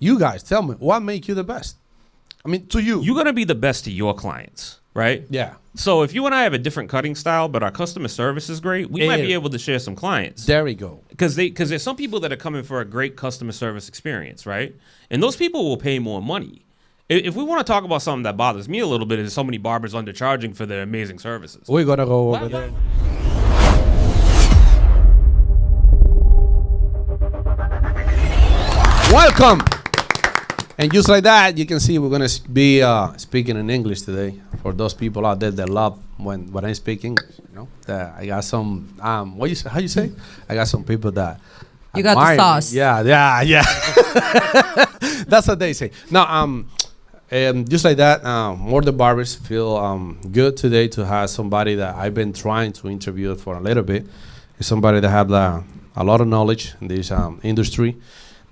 You guys, tell me, what make you the best? I mean, to you. You're going to be the best to your clients, right? Yeah. So if you and I have a different cutting style, but our customer service is great, we might be able to share some clients. There we go. Because there's some people that are coming for a great customer service experience, right? And those people will pay more money. If we want to talk about something that bothers me a little bit, is so many barbers undercharging for their amazing services. We're going to go over there. Welcome. And just like that, you can see we're going to be speaking in English today. For those people out there that love when I speak English, you know, that I got some, how you say? I got some people that you got the sauce. Me. Yeah. That's what they say. Now, just like that, more the barbers feel good today to have somebody that I've been trying to interview for a little bit. It's somebody that have a lot of knowledge in this industry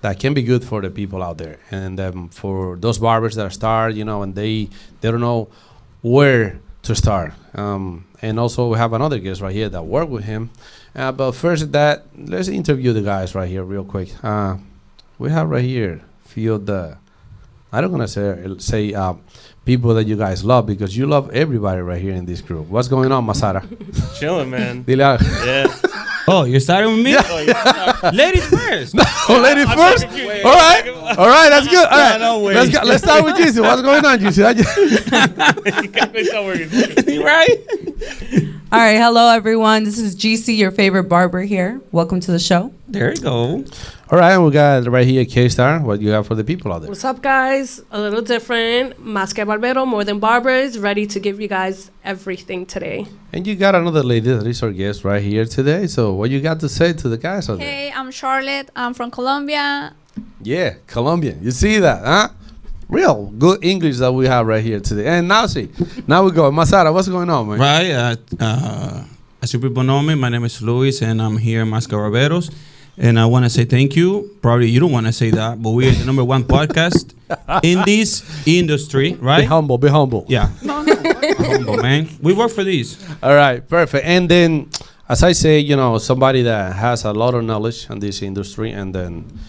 that can be good for the people out there. And for those barbers that start, you know, and they don't know where to start. And also we have another guest right here that work with him. But first that, let's interview the guys right here real quick. We have right here few of the, I don't want to say people that you guys love, because you love everybody right here in this group. What's going on, Masara? Chilling, man. Dile Yeah. Oh, you're starting with me? Yeah. Ladies first. No, ladies first? All right, that's good. All right, no, let's start with Jesus. What's going on, Jesus? Right? All right, hello everyone. This is GC, your favorite barber here. Welcome to the show. There you go. All right, and we got right here K-Star. What you have for the people out there? What's up, guys? A little different. Más que barbero, more than barbers. Ready to give you guys everything today. And you got another lady that is our guest right here today. So what you got to say to the guys out there? Hey, I'm Charlotte. I'm from Colombia. Yeah, Colombian. You see that, huh? Real good English that we have right here today. And now we go. Masara, what's going on, man? Right. As you people know me, my name is Luis, and I'm here in Más que Barberos. And I want to say thank you. Probably you don't want to say that, but we are the #1 podcast in this industry, right? Be humble. Yeah. Humble, man. We work for these. All right, perfect. And then, as I say, you know, somebody that has a lot of knowledge in this industry, and then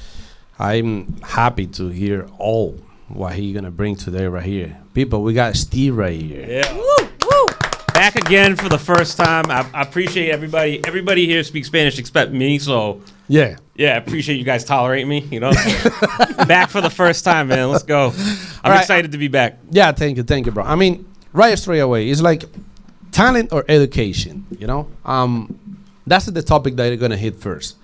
I'm happy to hear all what he gonna bring today right here. People, we got Steve right here. Yeah. Woo. Back again for the first time. I appreciate everybody. Everybody here speaks Spanish except me, so yeah, I appreciate you guys tolerating me, you know. Back for the first time, man. Let's go. I'm excited to be back. Yeah, thank you, bro. I mean, right straight away, it's like talent or education, you know? That's the topic that you're gonna hit first.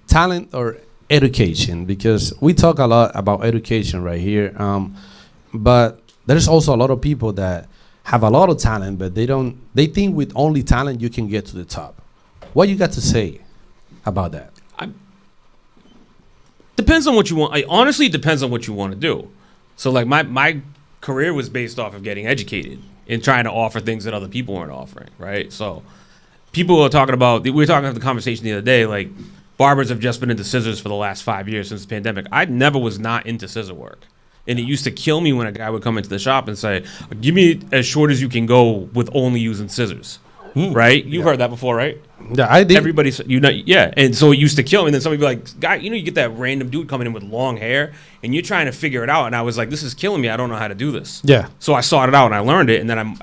Talent or education, because we talk a lot about education right here, but there's also a lot of people that have a lot of talent, but they think with only talent you can get to the top. What you got to say about that? Depends on what you want. Honestly, it depends on what you want to do. So like my career was based off of getting educated and trying to offer things that other people weren't offering, right? So people are talking about, we were talking about the conversation the other day, like barbers have just been into scissors for the last 5 years since the pandemic. I never was not into scissor work. And it used to kill me when a guy would come into the shop and say, give me as short as you can go with only using scissors. Right? You've heard that before, right? Yeah, I did. Everybody, yeah. And so it used to kill me. And then somebody would be like, guy, you get that random dude coming in with long hair and you're trying to figure it out. And I was like, this is killing me. I don't know how to do this. Yeah. So I sought it out and I learned it. And then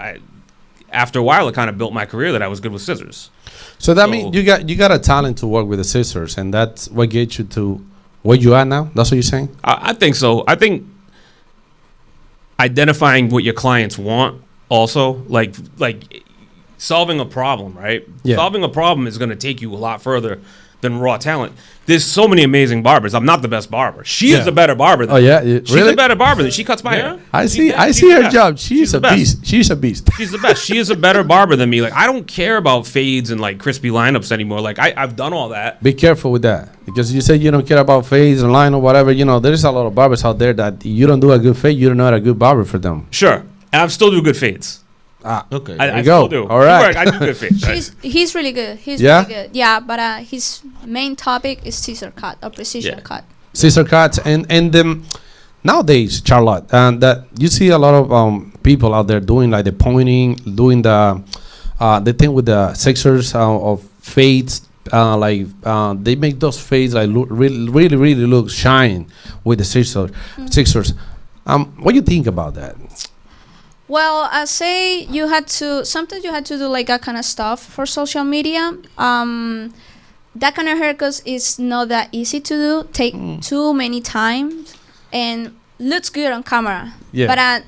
after a while, it kind of built my career that I was good with scissors. So that means you got a talent to work with the scissors, and that's what gets you to where you are now? That's what you're saying? I think so. I think identifying what your clients want also, like solving a problem, right? Yeah. Solving a problem is going to take you a lot further than raw talent. There's so many amazing barbers. I'm not the best barber. She is a better barber than me. She's a better barber than she cuts my hair. I see her job. She's a beast. She's a beast. She's the best. She is a better barber than me. Like, I don't care about fades and like crispy lineups anymore. Like, I've done all that. Be careful with that, because you say you don't care about fades and line or whatever. You know, there's a lot of barbers out there that you don't do a good fade, you're not a good barber for them. Sure. And I still do good fades. Okay. I go. Still do. All right. I do good fades. He's really good. He's really good. Yeah, but his main topic is scissor cut or precision cut. Scissor cuts and nowadays, Charlotte, and that you see a lot of people out there doing like the pointing, doing the thing with the scissors of fades, they make those fades like look really look shine with the scissors. What do you think about that? Well, I say sometimes you had to do like that kind of stuff for social media. That kind of haircuts is not that easy to do. Take too many times and looks good on camera. Yeah. But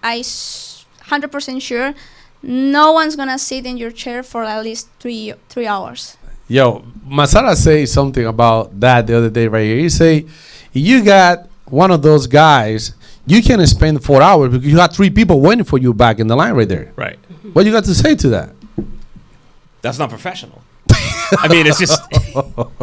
I 100% sure no one's gonna sit in your chair for at least 3 hours. Yo, Masara say something about that the other day right here. He say, if you got one of those guys, you can spend 4 hours because you got 3 people waiting for you back in the line right there. Right. What you got to say to that? That's not professional. I mean, it's just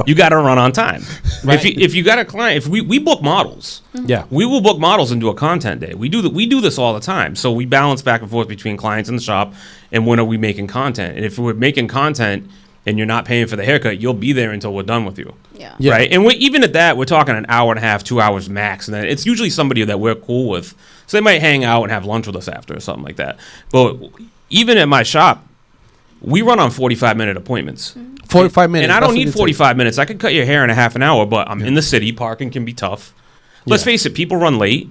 you got to run on time. Right. If you got a client, if we book models, Yeah. we will book models and do a content day. We do this all the time. So we balance back and forth between clients in the shop and when are we making content. And if we're making content and you're not paying for the haircut, you'll be there until we're done with you. Yeah. Yeah. Right. And even at that, we're talking an hour and a half, 2 hours max. And then it's usually somebody that we're cool with. So they might hang out and have lunch with us after or something like that. But even at my shop, we run on 45-minute appointments. 45 minutes. And I that's don't what need it 45 minutes. I could cut your hair in a half an hour, but I'm in the city. Parking can be tough. Let's Yeah. face it, people run late.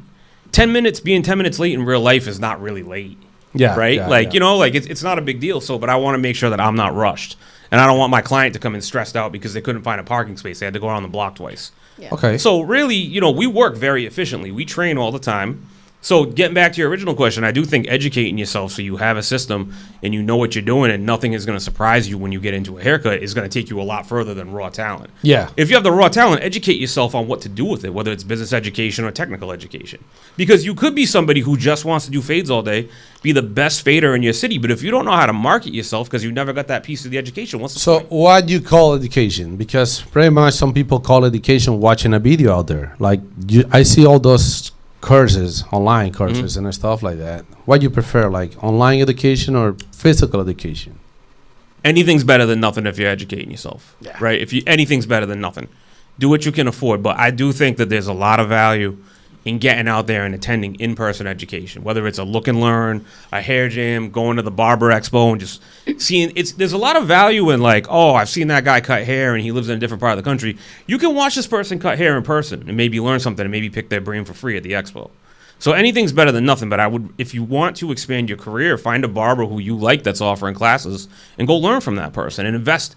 10 minutes, being 10 minutes late in real life is not really late. Yeah. Right? yeah, like, yeah. you know, like it's not a big deal. So, but I want to make sure that I'm not rushed. And I don't want my client to come in stressed out because they couldn't find a parking space. They had to go around the block twice. Yeah. Okay. So really, you know, we work very efficiently. We train all the time. So getting back to your original question, I do think educating yourself so you have a system and you know what you're doing and nothing is going to surprise you when you get into a haircut is going to take you a lot further than raw talent. Yeah. If you have the raw talent, educate yourself on what to do with it, whether it's business education or technical education. Because you could be somebody who just wants to do fades all day, be the best fader in your city, but if you don't know how to market yourself because you never got that piece of the education, what's the So point? what do you call education? Because pretty much some people call education watching a video out there. Like I see all those courses, online courses and stuff like that. What do you prefer, like online education or physical education? Anything's better than nothing if you're educating yourself, right? Anything's better than nothing. Do what you can afford, but I do think that there's a lot of value in getting out there and attending in-person education, whether it's a look and learn, a hair jam, going to the barber expo and just seeing there's a lot of value in like, oh, I've seen that guy cut hair and he lives in a different part of the country. You can watch this person cut hair in person and maybe learn something and maybe pick their brain for free at the expo. So anything's better than nothing, but I would, if you want to expand your career, find a barber who you like that's offering classes and go learn from that person and invest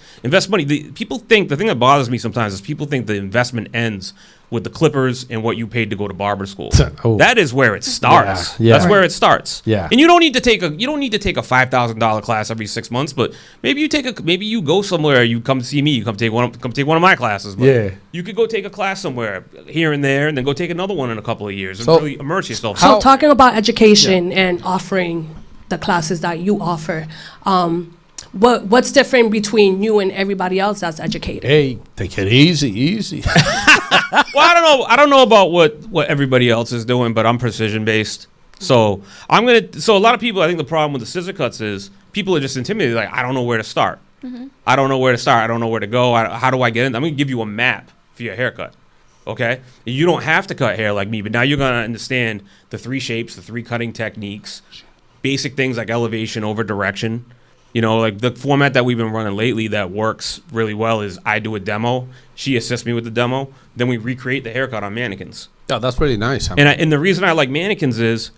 money. The thing that bothers me sometimes is people think the investment ends with the clippers and what you paid to go to barber school. Oh. That is where it starts. Yeah. That's where it starts. Yeah. And you don't need to take a $5,000 class every 6 months, but maybe you go somewhere, you come to see me, you come take one of my classes. But Yeah. you could go take a class somewhere here and there and then go take another one in a couple of years and So- really immerse yourself. So talking about education and offering the classes that you offer, what's different between you and everybody else that's educated? Hey, take it easy. Well, I don't know about what everybody else is doing, but I'm precision based. So a lot of people, I think the problem with the scissor cuts is people are just intimidated. Like, I don't know where to start. I don't know where to start. I don't know where to go. How do I get in? I'm going to give you a map for your haircut. Okay. You don't have to cut hair like me, but now you're going to understand the 3 shapes, the 3 cutting techniques, basic things like elevation over direction. You know, like the format that we've been running lately that works really well is I do a demo. She assists me with the demo. Then we recreate the haircut on mannequins. Yeah, that's really nice. And the reason I like mannequins is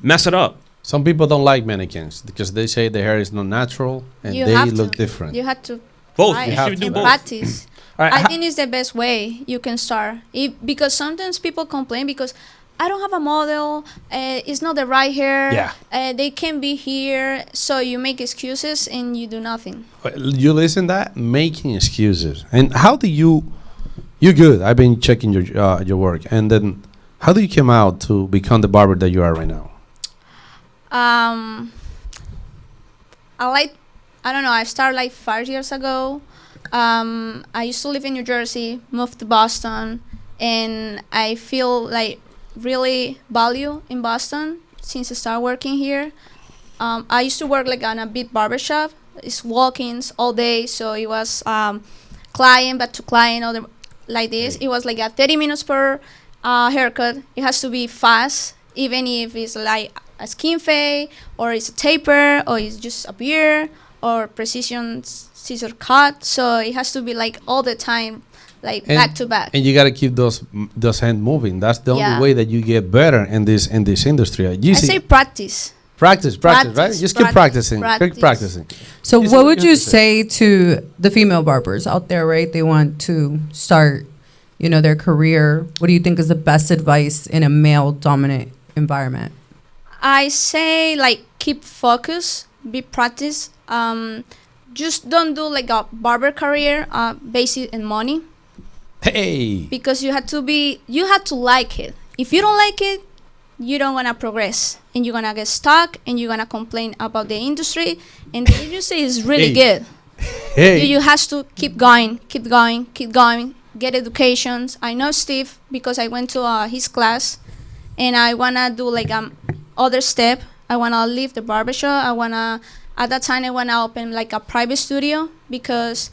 mess it up. Some people don't like mannequins because they say the hair is not natural and You they have look to. different. You have to Both. try You it should do and both. practice. All right, I think it's the best way you can start. Because sometimes people complain because I don't have a model, it's not the right hair, they can be here, so you make excuses and you do nothing. You listen to that? Making excuses. And how do you're good. I've been checking your work. And then how do you come out to become the barber that you are right now? I don't know, I started like 5 years ago. I used to live in New Jersey, moved to Boston, and I feel like really value in Boston since I started working here. I used to work like on a big barbershop. It's walk-ins all day, so it was client back to client, like this. It was like a 30 minutes per haircut. It has to be fast, even if it's like a skin fade or it's a taper or it's just a beard or precision scissor cut. So it has to be like all the time, like back to back. And you got to keep those hands moving. That's the Yeah. only way that you get better in this industry. I say practice. Practice, right? Practice, Just keep practicing. Keep practice. practicing. So, Is what it- would you you have to say. say to the female barbers out there, right? They want to start, their career. What do you think is the best advice in a male-dominant environment? I say like keep focus, be practice. Just don't do like a barber career based in money, Hey. because you have to like it. If you don't like it, you don't gonna progress, and you're gonna get stuck, and you're gonna complain about the industry, and the industry is really Hey. good. Hey. You have to keep going, get educations. I know Steve because I went to his class, and I wanna do like other step. I wanna leave the barbershop. At that time I wanna open like a private studio, because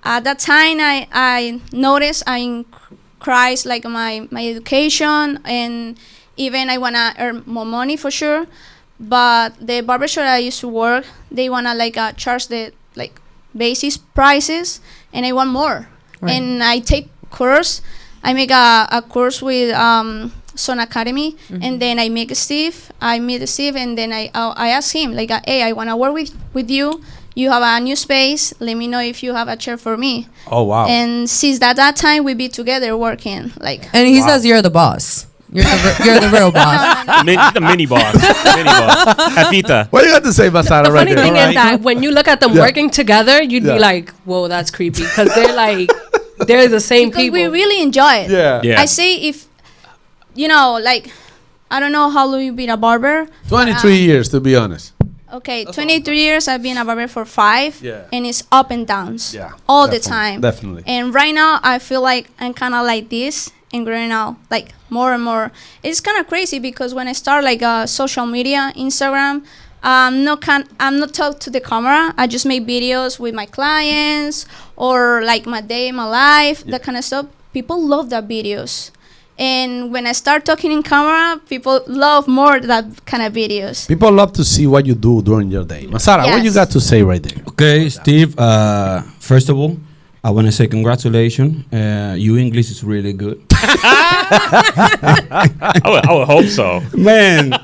at that time I noticed I increased like my education, and even I wanna earn more money for sure. But the barbershop I used to work, they wanna like charge the like basis prices, and I want more. Right. And I take course. I make a course with Sun Academy, and then I meet Steve, and then I ask him like, hey, I wanna work with you. You have a new space. Let me know if you have a chair for me. Oh, wow. And since that time we be together working like. And he says you're the boss. You're the real boss. The mini boss. Mini boss. Jefita. What do you got to say, Basara, The right funny there? thing All is right. that when you look at them Yeah. working together, you'd Yeah. be like, whoa, that's creepy. Because they're like, they're the same Because people. we really enjoy it. Yeah. Yeah. I say if, like, I don't know how long you been a barber. 23 years, to be honest. Okay, 23 years. I've been a barber for 5. Yeah. And it's up and downs. Yeah. All the Definitely, time. Definitely. And right now, I feel like I'm kind of like this and growing out like more and more. It's kind of crazy because when I start like social media, Instagram, I'm not talk to the camera. I just make videos with my clients or like my day in my life, that kind of stuff. People love that videos. And when I start talking in camera, people love more that kind of videos. People love to see what you do during your day. Masara, what you Yes. got to say right there? Okay, Steve. First of all, I want to say congratulations. Your English is really good. I would hope so. Man.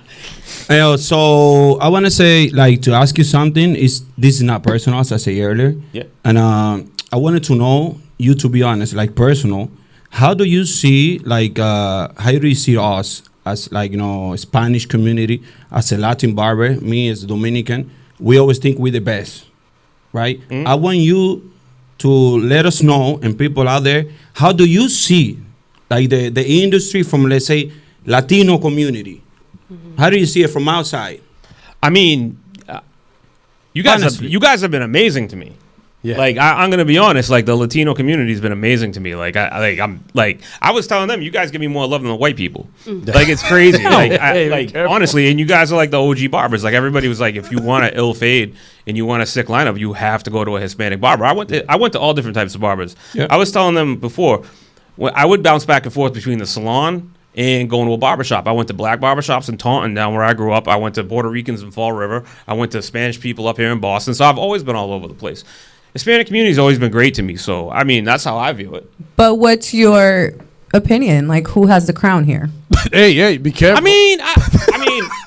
So I want to say, like, to ask you something. This is not personal, as I said earlier. Yeah. And I wanted to know you, to be honest, like personal. How do you see, like, how do you see us as, like, Spanish community, as a Latin barber, me as Dominican? We always think we're the best, right? I want you to let us know, and people out there, how do you see, like, the industry from, let's say, Latino community? How do you see it from outside? I mean, you guys Honestly. have been amazing to me. Yeah. Like I'm gonna be honest, like the Latino community has been amazing to me. I was telling them, you guys give me more love than the white people. Like it's crazy. Hey, be careful. Honestly, and you guys are like the OG barbers. Like everybody was like, if you want an ill fade and you want a sick lineup, you have to go to a Hispanic barber. I went to all different types of barbers. Yeah. I was telling them before, I would bounce back and forth between the salon and going to a barbershop. I went to black barbershops in Taunton, down where I grew up. I went to Puerto Ricans in Fall River. I went to Spanish people up here in Boston. So I've always been all over the place. Hispanic community's always been great to me. So, I mean, that's how I view it. But what's your opinion? Like, who has the crown here? Hey, be careful.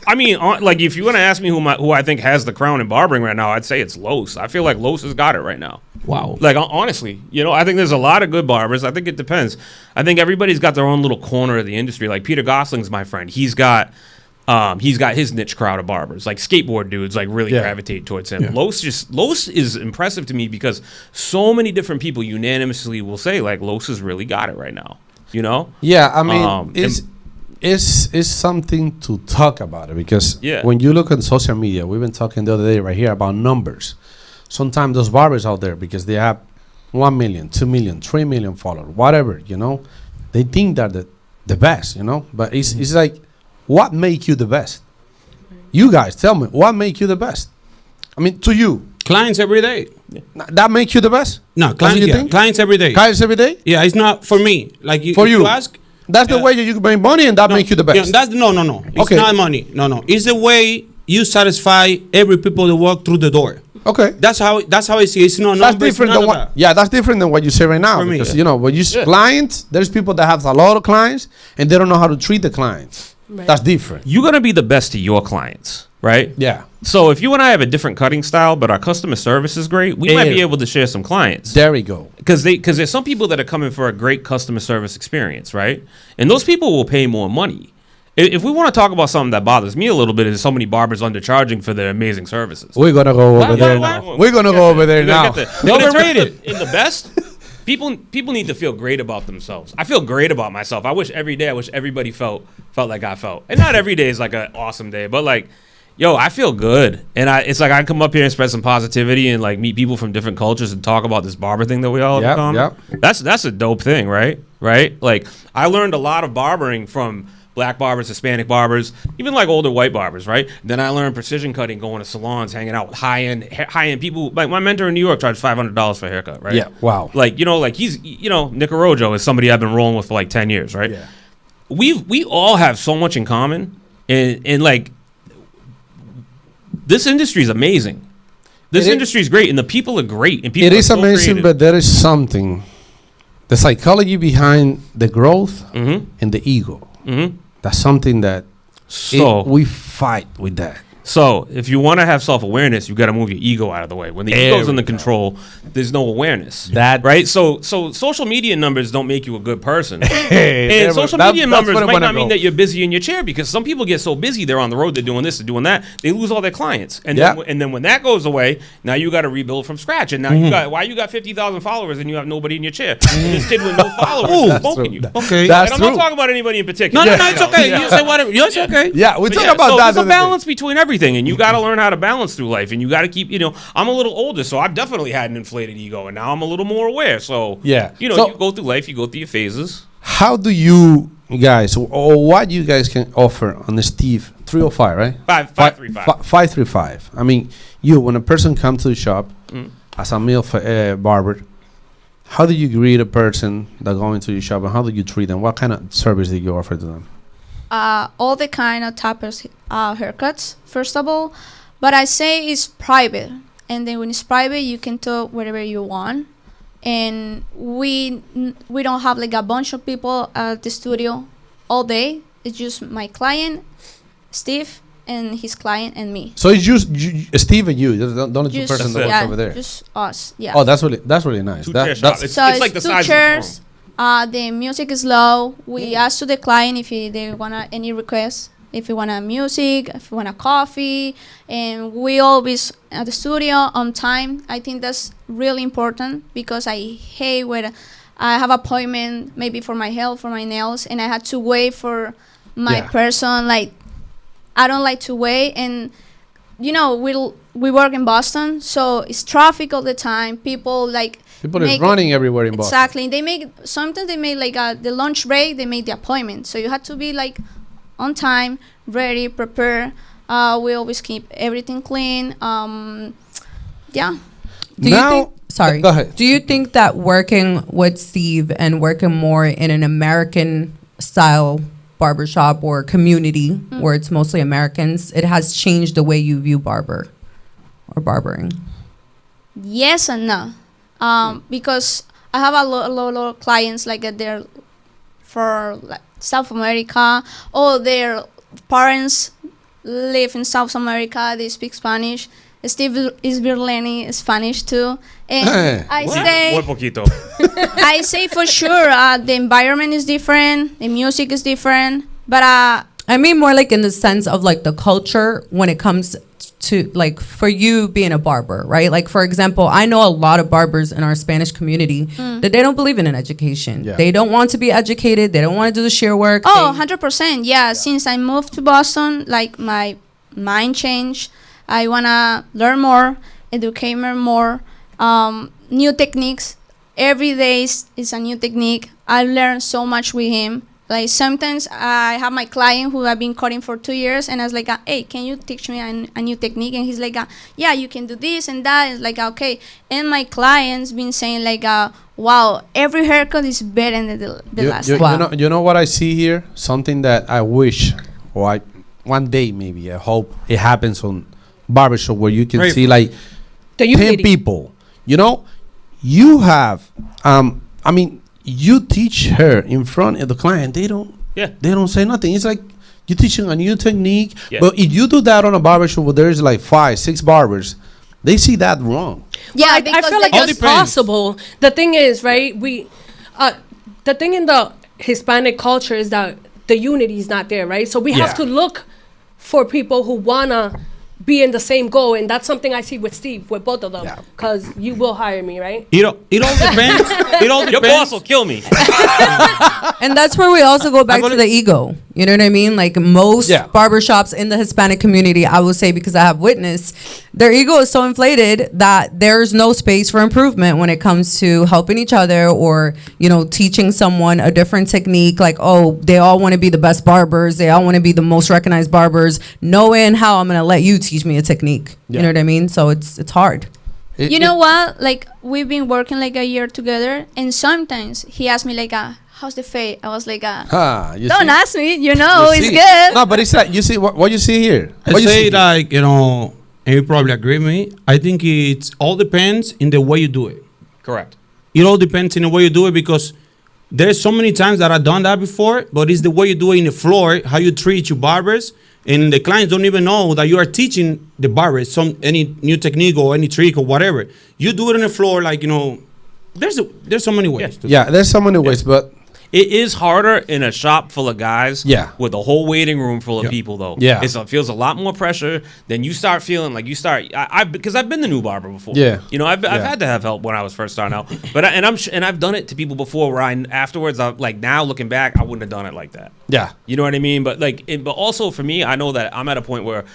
I mean, like if you want to ask me who I think has the crown in barbering right now, I'd say it's Los. I feel like Los has got it right now. Wow. Like honestly, I think there's a lot of good barbers. I think it depends. I think everybody's got their own little corner of the industry. Like Peter Gosling's my friend. He's got his niche crowd of barbers. Like skateboard dudes like really gravitate towards him. Yeah. Los is impressive to me because so many different people unanimously will say like Los has really got it right now. Yeah, I mean, it's something to talk about it because when you look on social media, we've been talking the other day right here about numbers. Sometimes those barbers out there, because they have 1 million, 2 million, 3 million followers, whatever, they think they're the best, But it's like, what make you the best? You guys, tell me, what make you the best? I mean, to you. Clients every day. That make you the best? No, clients, you think? clients every day. Clients every day? Yeah, it's not for me. Like For if you. ask. That's the way you make money, and that make you the best. Yeah, that's no. It's Okay. not money. No. It's the way you satisfy every people that walk through the door. Okay. That's how I see it. It's no That's numbers, different none than of what. that. Yeah, that's different than what you say right now. For me, Because yeah. when you clients, there's people that have a lot of clients and they don't know how to treat the clients. Right. That's different. You're gonna be the best to your clients, right? Yeah. So if you and I have a different cutting style, but our customer service is great, we might be Yeah. able to share some clients. There we go. Because there's some people that are coming for a great customer service experience, right? And those people will pay more money. If we want to talk about something that bothers me a little bit, is so many barbers undercharging for their amazing services. We're gonna go over Why- there why- now. why- We're gonna go over there You gotta now. get the- They're overrated. In the best, people need to feel great about themselves. I feel great about myself. I wish everybody felt like I felt. And not every day is like an awesome day, but like, yo, I feel good. And it's like I come up here and spread some positivity and like meet people from different cultures and talk about this barber thing that we all have Yep, in common. yep. That's a dope thing, right? Right? Like I learned a lot of barbering from black barbers, Hispanic barbers, even like older white barbers, right? Then I learned precision cutting, going to salons, hanging out with high end people. Like my mentor in New York charged $500 for a haircut, right? Yeah. Wow. Like like he's Nick Orojo is somebody I've been rolling with for like 10 years, right? Yeah. We all have so much in common, and like this industry is amazing. This It is- industry is great, and the people are great, and people It are is so amazing, creative. but there is something. The psychology behind the growth Mhm. and the ego. Mhm. That's something that we fight with that. So if you want to have self-awareness, you got to move your ego out of the way. When the ego's we under go. control, there's no awareness. That- right? So social media numbers don't make you a good person. Hey, And social media numbers might not mean that you're busy in your chair, because some people get so busy, they're on the road, they're doing this, they're doing that, they lose all their clients. And Yeah. then when that goes away, now you got to rebuild from scratch. And now you got 50,000 followers and you have nobody in your chair. And this kid with no followers is smoking you. Okay. That's And I'm true. not talking about anybody in particular. No, it's okay. You say whatever. It's okay. Yeah, we But talk yeah, about so that. there's the a other day. balance between everything, and you got to learn how to balance through life. And you got to keep, I'm a little older, so I've definitely had an inflated ego, and now I'm a little more aware. So Yeah. you So- you go through life, you go through your phases. How do you guys, or what you guys can offer on the Steve 305, right? 535. 535. I mean, when a person comes to the shop as a male barber, how do you greet a person that go into your shop, and how do you treat them? What kind of service do you offer to them? All the kind of toppers haircuts, first of all, but I say it's private, and then when it's private, you can talk whatever you want, and we don't have like a bunch of people at the studio all day. It's just my client, Steve, and his client and me. So it's just Steve and you, don't let you Just, person that That's works it. over there. Just us. Yeah. Oh, that's really nice. Two-chair shop. That's It's So like the two size of the chairs. The music is low. We ask to the client if they wanna any requests. If you wanna music, if you wanna coffee, and we always at the studio on time. I think that's really important, because I hate when I have appointment maybe for my hair, for my nails, and I had to wait for my Yeah. person. Like, I don't like to wait, and we work in Boston, so it's traffic all the time. People people is make- running everywhere in Boston. Exactly. Sometimes they make like the lunch break, they make the appointment. So you have to be like on time, ready, prepare. We always keep everything clean. Yeah. Do you think, sorry. Go ahead. Do you think that working with Steve and working more in an American style barbershop or community where it's mostly Americans, it has changed the way you view barber or barbering? Yes and no. Because I have a lot of clients like that they're for like South America, or their parents live in South America, they speak Spanish. Steve is learning Spanish too. And Hey. Muy poquito. I say for sure the environment is different, the music is different, but I mean more like in the sense of like the culture when it comes to like for you being a barber, right? Like for example, I know a lot of barbers in our Spanish community that they don't believe in an education. Yeah. They don't want to be educated. They don't want to do the shear work. oh, They- 100%. Yeah, since I moved to Boston, like my mind changed. I want to learn more, educate more, new techniques. Every day is a new technique. I learned so much with him. Like sometimes I have my client who I've been cutting for 2 years, and I was like, hey, can you teach me a new technique? And he's like, yeah, you can do this and that. It's like, okay. And my clients been saying like, wow, every haircut is better than the last You, time. Wow. you know what I see here? Something that I wish, one day maybe, I hope it happens on barbershop, where you can Right. see like The 10 unity. people, you know, you have, I mean, you teach her in front of the client. They don't say nothing. It's like you're teaching a new technique. Yeah. But if you do that on a barbershop where there's like 5, 6 barbers, they see that wrong. Yeah, I because feel they like just it's possible. The thing is, right? The thing in the Hispanic culture is that the unity is not there, right? So we have to look for people who wanna be in the same goal, and that's something I see with Steve, with both of them, because you will hire me, right? It all depends. It all Your boss depends. will kill me. And that's where we also go back to the ego. You know what I mean? Like most barbershops in the Hispanic community, I will say, because I have witnessed, their ego is so inflated that there's no space for improvement when it comes to helping each other or, you know, teaching someone a different technique. Like, oh, they all want to be the best barbers. They all want to be the most recognized barbers. Knowing how I'm going to let you teach me a technique. You know what I mean? So it's hard. You know what? Like, we've been working like a year together, and sometimes he asked me like, how's the fade? I was like, You don't see? ask me, you know, You it's see? good. No, but it's like, you see what you see here. I What you say see? like, you know, and you probably agree with me. I think it's all depends in the way you do it. Correct. It all depends in the way you do it, because there's so many times that I've done that before, but it's the way you do it in the floor, how you treat your barbers, and the clients don't even know that you are teaching the barbers any new technique or any trick or whatever. You do it on the floor, like, you know, there's so many ways. to do it. Yeah, there's so many ways, but It is harder in a shop full of guys. Yeah. With a whole waiting room full of people, though. Yeah. It feels a lot more pressure. Then you start feeling like because I've been the new barber before. Yeah. You know, I've had to have help when I was first starting out. But I've done it to people before where afterwards, like now looking back, I wouldn't have done it like that. yeah. You know what I mean? But but also for me, I know that I'm at a point where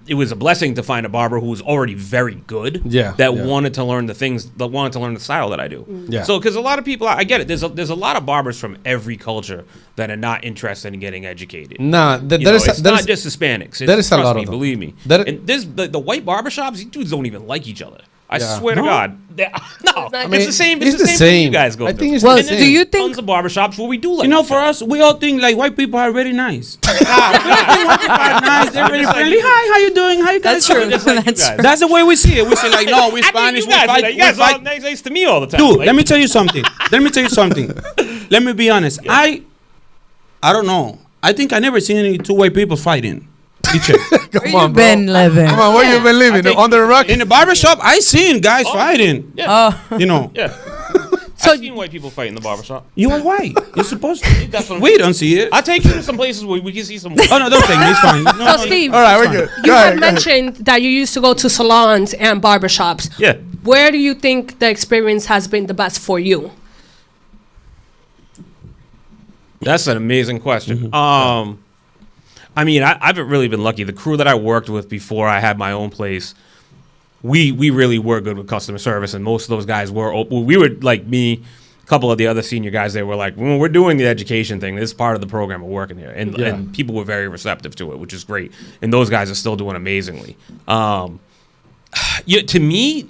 it was a blessing to find a barber who was already very good. Yeah, That yeah. wanted to learn wanted to learn the style that I do. Yeah. So because a lot of people, I get it. There's a lot of barbers from every culture that are not interested in getting educated. Nah, It's not just Hispanics. there is a Trust lot me, of them. believe me. There- And the white barbershops, these dudes don't even like each other. I Yeah. swear to No. God. No, I mean, it's the same. it's It's the the same thing same. you guys go I through. think it's Well, the do same. you think Tons of barbershops where we do like You know, each for other. us, we all think like white people are very nice. White people are nice. They're very Just like friendly. you. Hi, how you doing? How you guys That's true. doing? Just like you That's guys. That's the way we see it. We say like, no, we I think Spanish. you We guys, fight. you guys we fight. all nice to me all the time. Dude, Like, let me tell you something. Let me be honest. I don't know. I think I never seen any two white people fighting each other. where you been living? Come on, where you been living? think- Under a rock? In the barbershop, I seen guys fighting. Yeah. You know, Yeah. So I've seen white people fight in the barbershop. you are white. You're supposed to. That's what I'm We don't see it. I'll take you to some places where we can see some. Oh no, don't take me. It's fine. No, So no, Steve, All right, we're good. you Go had ahead, go ahead. mentioned that you used to go to salons and barbershops. Yeah. Where do you think the experience has been the best for you? That's an amazing question. Mm-hmm. I mean, I've really been lucky. The crew that I worked with before I had my own place, we really were good with customer service, and most of those guys were open. We were like me. A couple of the other senior guys, they were like, well, we're doing the education thing. This is part of the program. We're working here. And people were very receptive to it, which is great. And those guys are still doing amazingly. To me,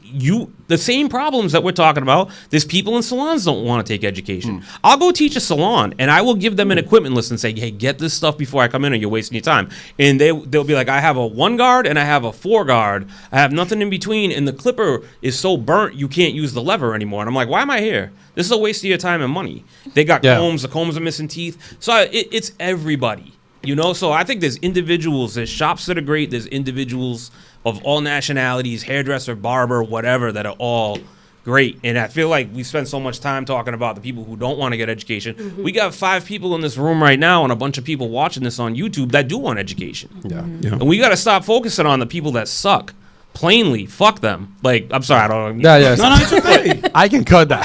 the same problems that we're talking about, there's people in salons don't want to take education. I'll go teach a salon, and I will give them an equipment list and say, hey, get this stuff before I come in or you're wasting your time. And they'll be like, I have a 1 guard and I have a 4 guard. I have nothing in between, and the clipper is so burnt you can't use the lever anymore. And I'm like, why am I here? This is a waste of your time and money. They got combs. The combs are missing teeth. So it's everybody. You know, so I think there's individuals, there's shops that are great, there's individuals of all nationalities, hairdresser, barber, whatever, that are all great. And I feel like we spend so much time talking about the people who don't want to get education. We got 5 people in this room right now and a bunch of people watching this on YouTube that do want education. Yeah. And we got to stop focusing on the people that suck. Plainly, fuck them. Like, I'm sorry, I don't Yeah, yeah. no, it's okay. I can cut that.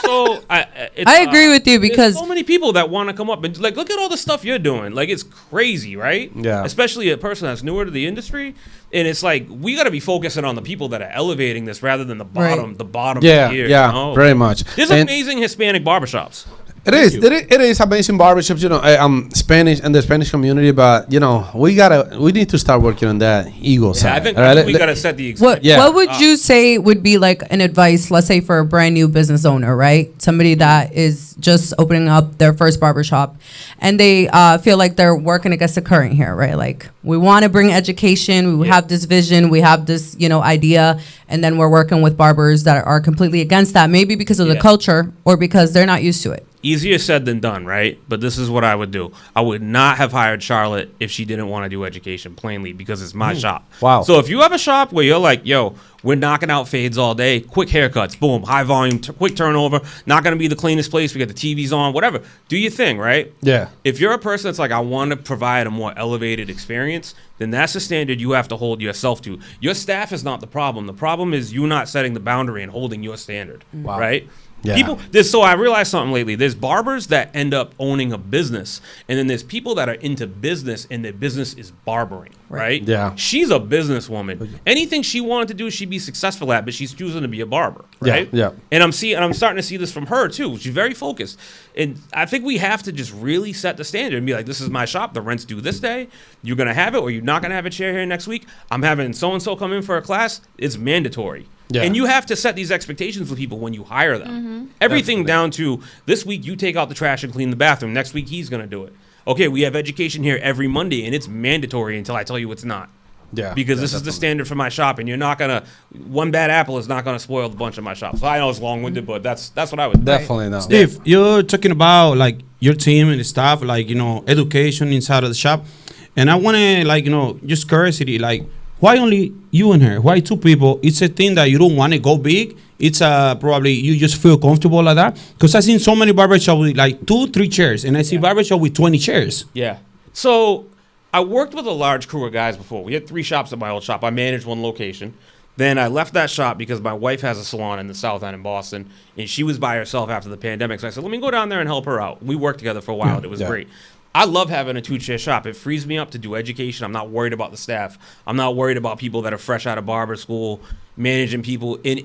So I agree with you, because there's so many people that want to come up and like look at all the stuff you're doing. Like, it's crazy, right? Yeah. Especially a person that's newer to the industry, and it's like we got to be focusing on the people that are elevating this rather than the bottom. Right. The bottom. Yeah, here, yeah, you know? very much. There's And amazing Hispanic barbershops. It is. It is amazing barbershops, Spanish and the Spanish community, but we need to start working on that ego side. I think we gotta set the example. What would you say would be like an advice, let's say for a brand new business owner, right? Somebody that is just opening up their first barbershop and they feel like they're working against the current here, right? Like we want to bring education, we have this vision, we have this, idea, and then we're working with barbers that are completely against that, maybe because of the culture or because they're not used to it. Easier said than done, right? But this is what I would do. I would not have hired Charlotte if she didn't want to do education, plainly, because it's my shop. Wow. So if you have a shop where you're like, yo, we're knocking out fades all day, quick haircuts, boom, high volume, quick turnover, not going to be the cleanest place, we got the TVs on, whatever. Do your thing, right? Yeah. If you're a person that's like, I want to provide a more elevated experience, then that's the standard you have to hold yourself to. Your staff is not the problem. The problem is you not setting the boundary and holding your standard, right? Yeah. So I realized something lately. There's barbers that end up owning a business, and then there's people that are into business, and their business is barbering, right? Yeah. She's a businesswoman. Anything she wanted to do, she'd be successful at, but she's choosing to be a barber, right? Yeah. And I'm starting to see this from her too. She's very focused, and I think we have to just really set the standard and be like, this is my shop. The rent's due this day. You're gonna have it, or you're not gonna have a chair here next week. I'm having so and so come in for a class. It's mandatory. Yeah. And you have to set these expectations with people when you hire them. Everything down to this week you take out the trash and clean the bathroom. Next week he's going to do it. Okay, we have education here every Monday, and it's mandatory until I tell you it's not. Yeah. Because this is the standard for my shop, and you're not going to, one bad apple is not going to spoil the bunch of my shop. So I know it's long-winded, but that's what I would do. Definitely not. Steve, you're talking about like your team and stuff, like, education inside of the shop. And I want to, just curiosity, like, why only you and her? Why two people? It's a thing that you don't want to go big. It's probably you just feel comfortable like that. Because I've seen so many barbershops with like 2-3 chairs, and I see barbershop with 20 chairs. Yeah. So I worked with a large crew of guys before. We had 3 shops at my old shop. I managed one location. Then I left that shop because my wife has a salon in the South End in Boston, and she was by herself after the pandemic. So I said, let me go down there and help her out. We worked together for a while, and it was great. I love having a 2-chair shop. It frees me up to do education. I'm not worried about the staff. I'm not worried about people that are fresh out of barber school, managing people. And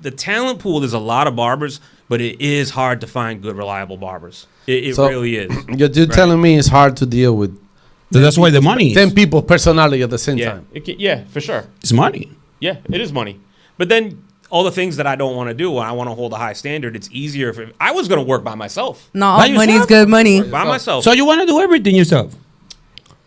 the talent pool, there's a lot of barbers, but it is hard to find good, reliable barbers. It really is. You're telling me it's hard to deal with. So that's why the money is. 10 people personality at the same time. Yeah, for sure. It's money. Yeah, it is money. But then all the things that I don't want to do, and I want to hold a high standard, it's easier if I was going to work by myself. No, By money's yourself? good money. By myself. So you want to do everything yourself?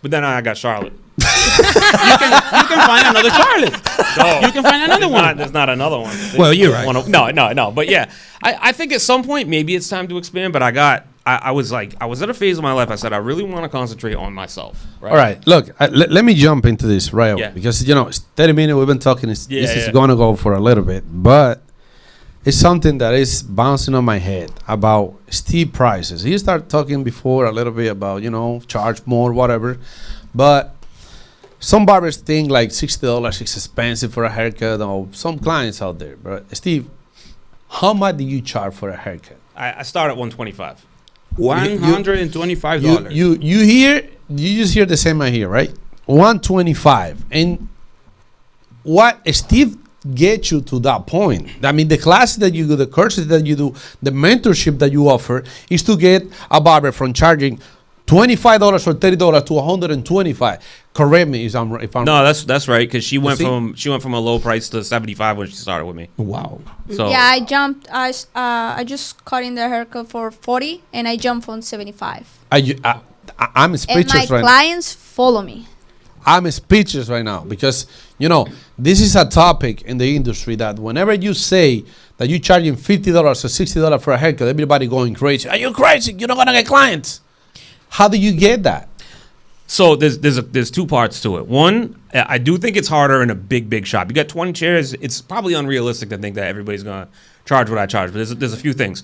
But then I got Charlotte. You can find another Charlotte. No, You can find another one. there's not another one. Well, you're right. No. But yeah, I think at some point maybe it's time to expand. But I was at a phase of my life. I said I really want to concentrate on myself. Right? All right, look, let me jump into this right away because it's 30 minutes we've been talking. This is going to go for a little bit, but it's something that is bouncing on my head about steep prices. You started talking before a little bit about charge more, whatever, but some barbers think like $60 is expensive for a haircut, or some clients out there. But Steve, how much do you charge for a haircut? I start at $125. $125. You just hear the same I hear, right? $125. And what Steve gets you to that point, I mean, the classes that you do, the courses that you do, the mentorship that you offer is to get a barber from charging $25 or $30 to $125. Correct me if I'm No, that's right, because she went from a low price to $75 when she started with me. Wow. So Yeah, I jumped. I just cut in the haircut for 40, and I jumped on 75. I'm And speechless my right now. clients follow me. I'm speechless right now because this is a topic in the industry that whenever you say that you're charging $50 or $60 for a haircut, everybody going crazy. Are you crazy? You're not gonna get clients. How do you get that? So there's 2 parts to it. One, I do think it's harder in a big shop. You got 20 chairs. It's probably unrealistic to think that everybody's gonna charge what I charge. But there's a few things.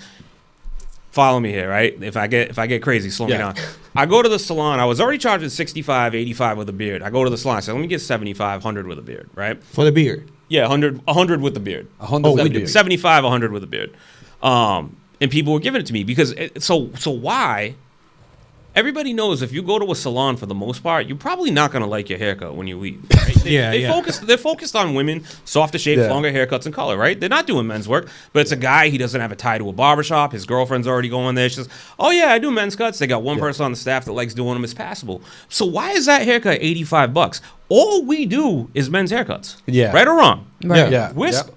Follow me here, right? If I get crazy, slow me down. I go to the salon. I was already charging $65, $85 with a beard. I go to the salon. I say, let me get $75, $100 with a beard, right? For the beard. Yeah, $100 with the beard. 100 with the beard. 75, $100 with a beard. And people were giving it to me because so why? everybody knows if you go to a salon for the most part, you're probably not going to like your haircut when you leave. Right? They're focused on women, softer shapes, longer haircuts, and color, right? They're not doing men's work, but it's a guy, he doesn't have a tie to a barbershop. His girlfriend's already going there. She says, oh yeah, I do men's cuts. They got one person on the staff that likes doing them. It's passable. So why is that haircut $85? All we do is men's haircuts. Yeah. Right or wrong? Right.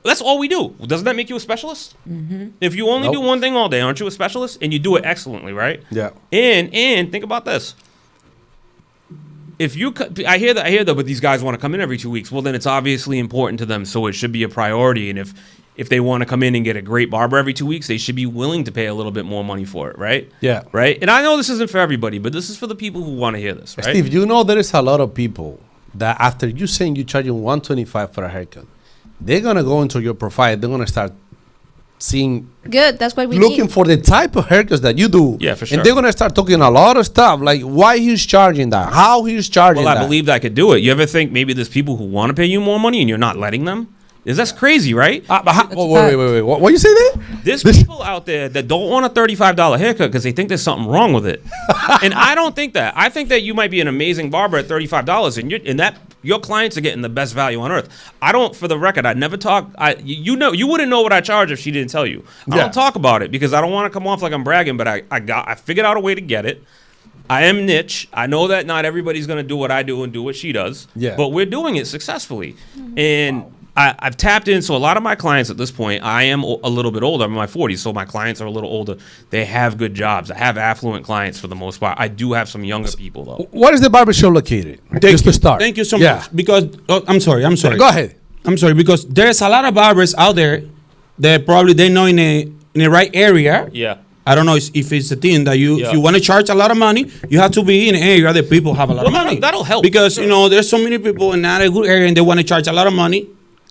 That's all we do. Doesn't that make you a specialist? Mm-hmm. If you only do one thing all day, aren't you a specialist? And you do it excellently, right? Yeah. And think about this. If you, I hear that, but these guys want to come in every 2 weeks. Well, then it's obviously important to them, so it should be a priority. And if they want to come in and get a great barber every 2 weeks, they should be willing to pay a little bit more money for it, right? Yeah. Right? And I know this isn't for everybody, but this is for the people who want to hear this, right? Steve, you know there is a lot of people that after you saying you're charging $125 for a haircut, they're going to go into your profile. They're going to start seeing, Good. That's what we looking need. for the type of haircuts that you do. Yeah, for sure. And they're going to start talking a lot of stuff, like why he's charging that, how he's charging Well, that. I believed I could do it. You ever think maybe there's people who want to pay you more money and you're not letting them? That's crazy, right? Wait. What you say there? There's people out there that don't want a $35 haircut because they think there's something wrong with it. And I don't think that. I think that you might be an amazing barber at $35 and that your clients are getting the best value on earth. I don't, for the record, I never talk. You wouldn't know what I charge if she didn't tell you. I don't talk about it because I don't want to come off like I'm bragging, but I figured out a way to get it. I am niche. I know that not everybody's going to do what I do and do what she does. Yeah. But we're doing it successfully. And I've tapped in. So a lot of my clients at this point, I am a little bit older. I'm in my 40s, so my clients are a little older. They have good jobs. I have affluent clients for the most part. I do have some younger people, though. What is the barbershop located? Just to start. Thank you so much. Because I'm sorry. Go ahead. I'm sorry because there's a lot of barbers out there that probably they know in the right area. Yeah. I don't know if it's a thing that if you want to charge a lot of money, you have to be in an area that people have a lot of money. That'll help. Because, there's so many people in not a good area and they want to charge a lot of money.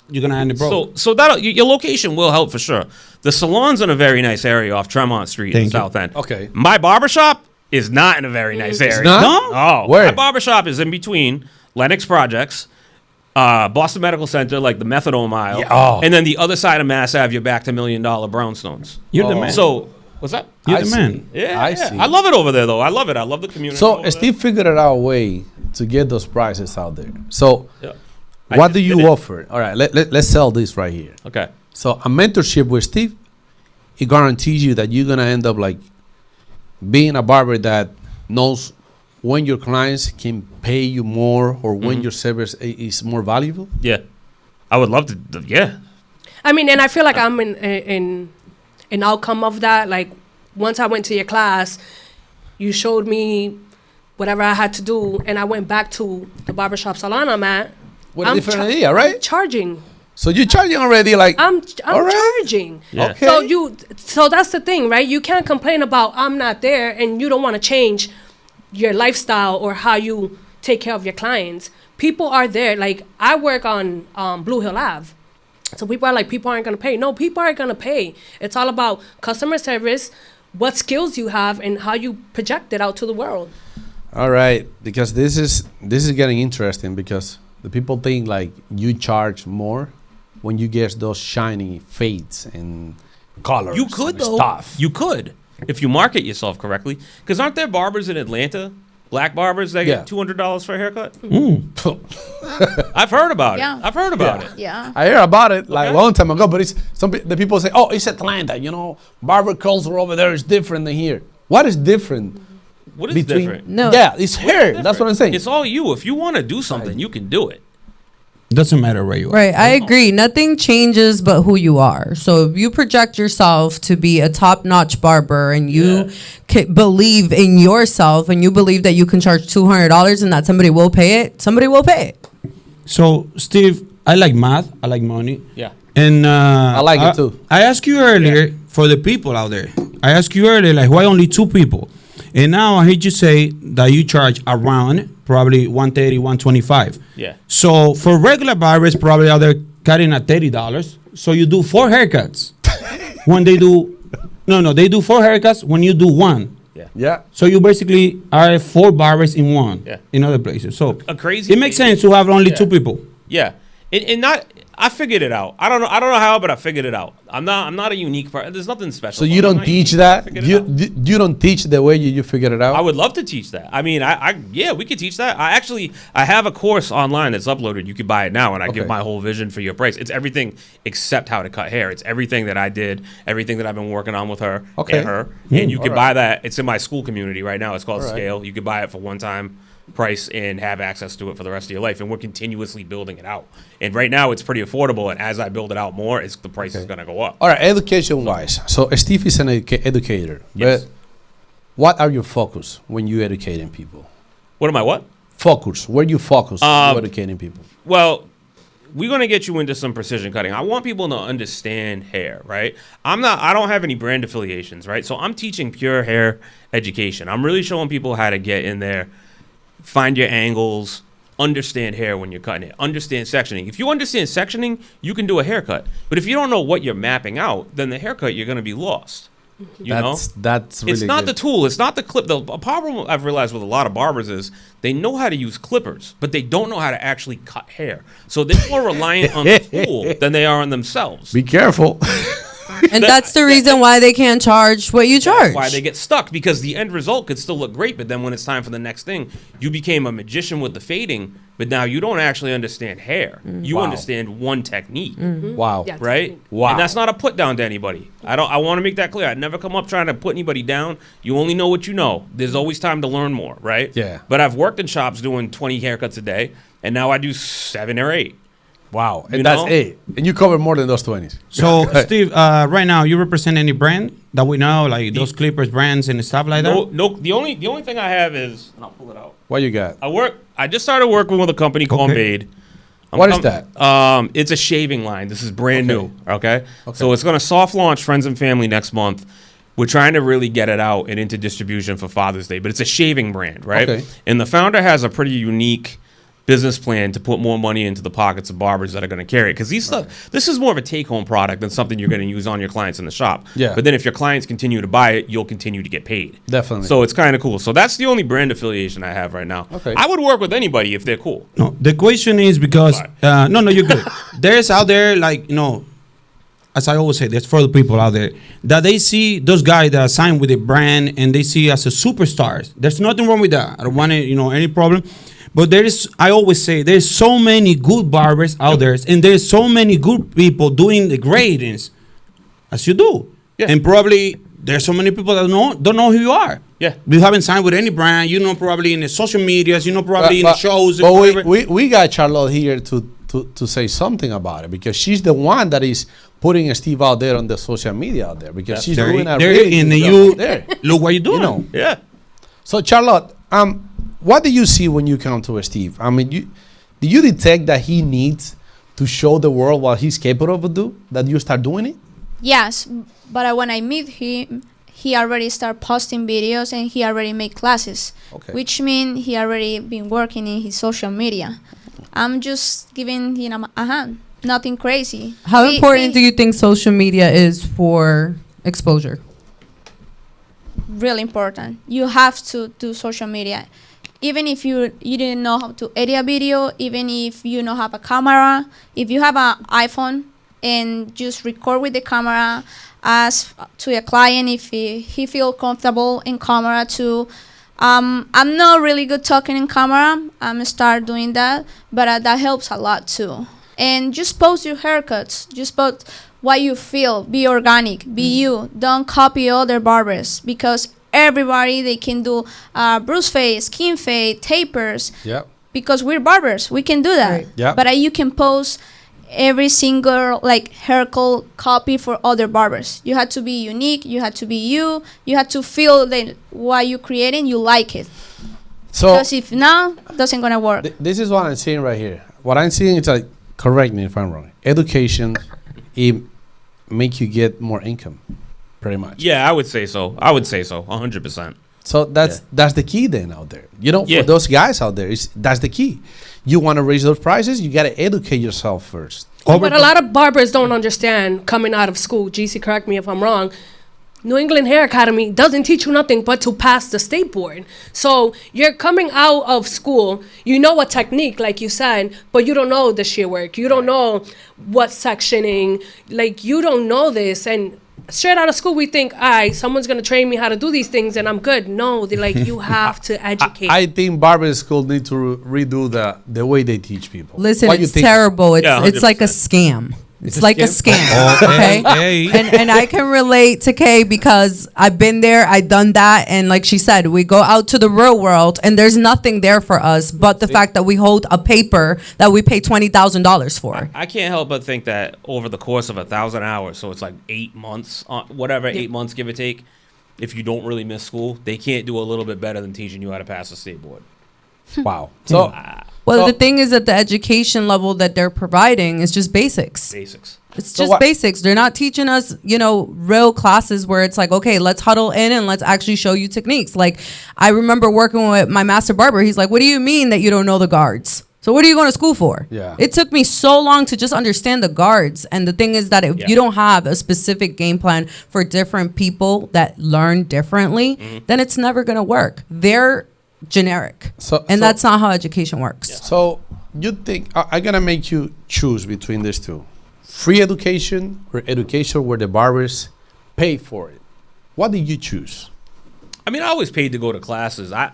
You're going to end it broke. So that your location will help for sure. The salon's in a very nice area off Tremont Street in South End. Okay. My barbershop is not in a very nice area. not? No? Oh. Where? My barbershop is in between Lennox Projects, Boston Medical Center, like the Methadone Mile. Yeah. Oh. And then the other side of Mass Ave, you're back to $1 Million Brownstones. You're the man. So, what's that? You're the man. Yeah, I see. I love it over there, though. I love it. I love the community. So over Steve figured out a way to get those prices out there. So there. what do you offer? All right, let's sell this right here. Okay. So a mentorship with Steve, it guarantees you that you're gonna end up like being a barber that knows when your clients can pay you more or when your service is more valuable. Yeah. I would love to. Yeah. I mean, and I feel like I'm in an outcome of that. Like, once I went to your class, you showed me whatever I had to do, and I went back to the barbershop salon I'm at. What a different idea, right? I'm charging. So you're charging already, like I'm all right. charging. Yeah. Okay. So that's the thing, right? You can't complain about I'm not there, and you don't want to change your lifestyle or how you take care of your clients. People are there. Like, I work on Blue Hill Ave. So people are like, people aren't going to pay. No, people are going to pay. It's all about customer service, what skills you have, and how you project it out to the world. All right, because this is getting interesting because the people think like you charge more when you get those shiny fades and colors. You could, and though. Stuff. You could, if you market yourself correctly. Because aren't there barbers in Atlanta, black barbers that get $200 for a haircut? I've heard about Yeah. it. I've heard about it. Yeah. I heard about it like a Okay. long time ago, but it's the people say, "Oh, it's Atlanta." Barber culture over there is different than here. What is different? What is different? No. Yeah, it's hair. That's what I'm saying. It's all you. If you want to do something, you can do it. Doesn't matter where you are. Right, I agree. Nothing changes but who you are. So if you project yourself to be a top-notch barber and you believe in yourself and you believe that you can charge $200 and that somebody will pay it, somebody will pay it. So, Steve, I like math. I like money. Yeah. And I like it too. I asked you earlier for the people out there. I asked you earlier, like, why only 2 people? And now I heard you say that you charge around probably $130, $125. Yeah. So for regular barbers, probably out there cutting at $30. So you do 4 haircuts. When they do, they do 4 haircuts when you do 1. Yeah. So you basically are 4 barbers in 1 Yeah. in other places. So A crazy it makes thing- sense to have only 2 people. Yeah. And not, I figured it out. I don't know how, but I figured it out. I'm not a unique person. There's nothing special. So you don't teach that? You You don't teach the way you figured it out? I would love to teach that. I mean, yeah, we could teach that. I have a course online that's uploaded. You could buy it now, and I give my whole vision for your price. It's everything except how to cut hair. It's everything that I did, everything that I've been working on with her and her. And you can buy that. It's in my school community right now. It's called Scale. You could buy it for one time price and have access to it for the rest of your life. And we're continuously building it out. And right now it's pretty affordable. And as I build it out more, the price is going to go up. All right, education wise. So Steve is an educator. Yes. But what are your focus when you educating people? What am I what? Focus. Where you focus when you educating people? Well, we're going to get you into some precision cutting. I want people to understand hair, right? I don't have any brand affiliations, right? So I'm teaching pure hair education. I'm really showing people how to get in there, find your angles, understand hair when you're cutting it, understand sectioning. If you understand sectioning, you can do a haircut. But if you don't know what you're mapping out, then the haircut, you're going to be lost. That's really it's not good. The tool. It's not the clip. The problem I've realized with a lot of barbers is they know how to use clippers, but they don't know how to actually cut hair. So they're more reliant on the tool than they are on themselves. Be careful. And that's the reason why they can't charge what you charge. That's why they get stuck, because the end result could still look great, but then when it's time for the next thing, you became a magician with the fading, but now you don't actually understand hair. You understand one technique. Wow. Yeah, Right? Wow. And that's not a put down to anybody. I want to make that clear. I never come up trying to put anybody down. You only know what you know. There's always time to learn more, right? Yeah. But I've worked in shops doing 20 haircuts a day, and now I do 7 or 8. Wow. You And that's know? 8. And you cover more than those 20s. So, Steve, right now, you represent any brand that we know, like those Clippers brands and stuff like that? No. The only thing I have is, and I'll pull it out. What you got? I just started working with a company called Made. What is that? It's a shaving line. This is brand new. Okay. So it's going to soft launch Friends and Family next month. We're trying to really get it out and into distribution for Father's Day, but it's a shaving brand, right? Okay. And the founder has a pretty unique business plan to put more money into the pockets of barbers that are going to carry it, because this is more of a take-home product than something you're going to use on your clients in the shop. Yeah. But then if your clients continue to buy it, you'll continue to get paid. Definitely. So it's kind of cool. So that's the only brand affiliation I have right now. Okay. I would work with anybody if they're cool. No, the question is because no, you're good. There's out there, like, as I always say, there's for the people out there that they see those guys that are signed with a brand and they see as a superstars. There's nothing wrong with that. I don't want any problem. But I always say, there's so many good barbers out there, and there's so many good people doing the gradings as you do. Yeah. And probably there's so many people that don't know who you are. Yeah. You haven't signed with any brand, probably in the social medias, probably in the shows. But we got Charlotte here to say something about it, because she's the one that is putting Steve out there on the social media out there, because she's doing a really good job out there. Look what you're doing. Yeah. So Charlotte, what do you see when you come to Steve? I mean, do you detect that he needs to show the world what he's capable of do, that you start doing it? Yes, but when I meet him, he already start posting videos and he already make classes, which means he already been working in his social media. I'm just giving him a hand, nothing crazy. How important do you think social media is for exposure? Really important. You have to do social media. Even if you didn't know how to edit a video, even if you don't have a camera, if you have an iPhone and just record with the camera, ask to your client if he feel comfortable in camera too. I'm not really good talking in camera. I'm start doing that, but that helps a lot too. And just post your haircuts. Just post what you feel. Be organic. Be you. Don't copy other barbers, because everybody, they can do bruise fade, skin fade, tapers. Yeah. Because we're barbers, we can do that. Right. Yeah. But you can post every single haircut copy for other barbers. You had to be unique. You had to be you. You had to feel that what you're creating, you like it. So Because if not, it doesn't gonna work. This is what I'm seeing right here. What I'm seeing is, correct me if I'm wrong, education, it make you get more income, pretty much. Yeah, I would say so. 100%. So that's the key then out there. For those guys out there, that's the key. You want to raise those prices, you got to educate yourself first. But a lot of barbers don't understand coming out of school. GC, correct me if I'm wrong. New England Hair Academy doesn't teach you nothing but to pass the state board. So you're coming out of school, you know a technique, like you said, but you don't know the shear work. You don't know what sectioning, like you don't know this. And straight out of school, we think, all right, someone's going to train me how to do these things and I'm good. No, they're like, you have to educate. I think barber school need to redo the way they teach people. Listen, What you it's think? terrible. It's Yeah, it's like a 100%. scam. It's a like a scam? scam. Okay. Hey. And I can relate to Kay because I've been there, I've done that, and like she said, we go out to the real world and there's nothing there for us but the fact that we hold a paper that we pay $20,000 for. I can't help but think that over the course of 1,000 hours, so it's like 8 months, whatever, 8 months, give or take, if you don't really miss school, they can't do a little bit better than teaching you how to pass a state board. Wow. So Well, So- the thing is that the education level that they're providing is just basics. Basics. It's So just what- basics. They're not teaching us, real classes where it's like, okay, let's huddle in and let's actually show you techniques. Like, I remember working with my master barber. He's like, what do you mean that you don't know the guards? So what are you going to school for? Yeah. It took me so long to just understand the guards. And the thing is that if Yeah. you don't have a specific game plan for different people that learn differently, then it's never going to work. They're generic. And that's not how education works. So you think I gotta make you choose between these two: free education or education where the barbers pay for it? What did you choose? I mean, I always paid to go to classes. I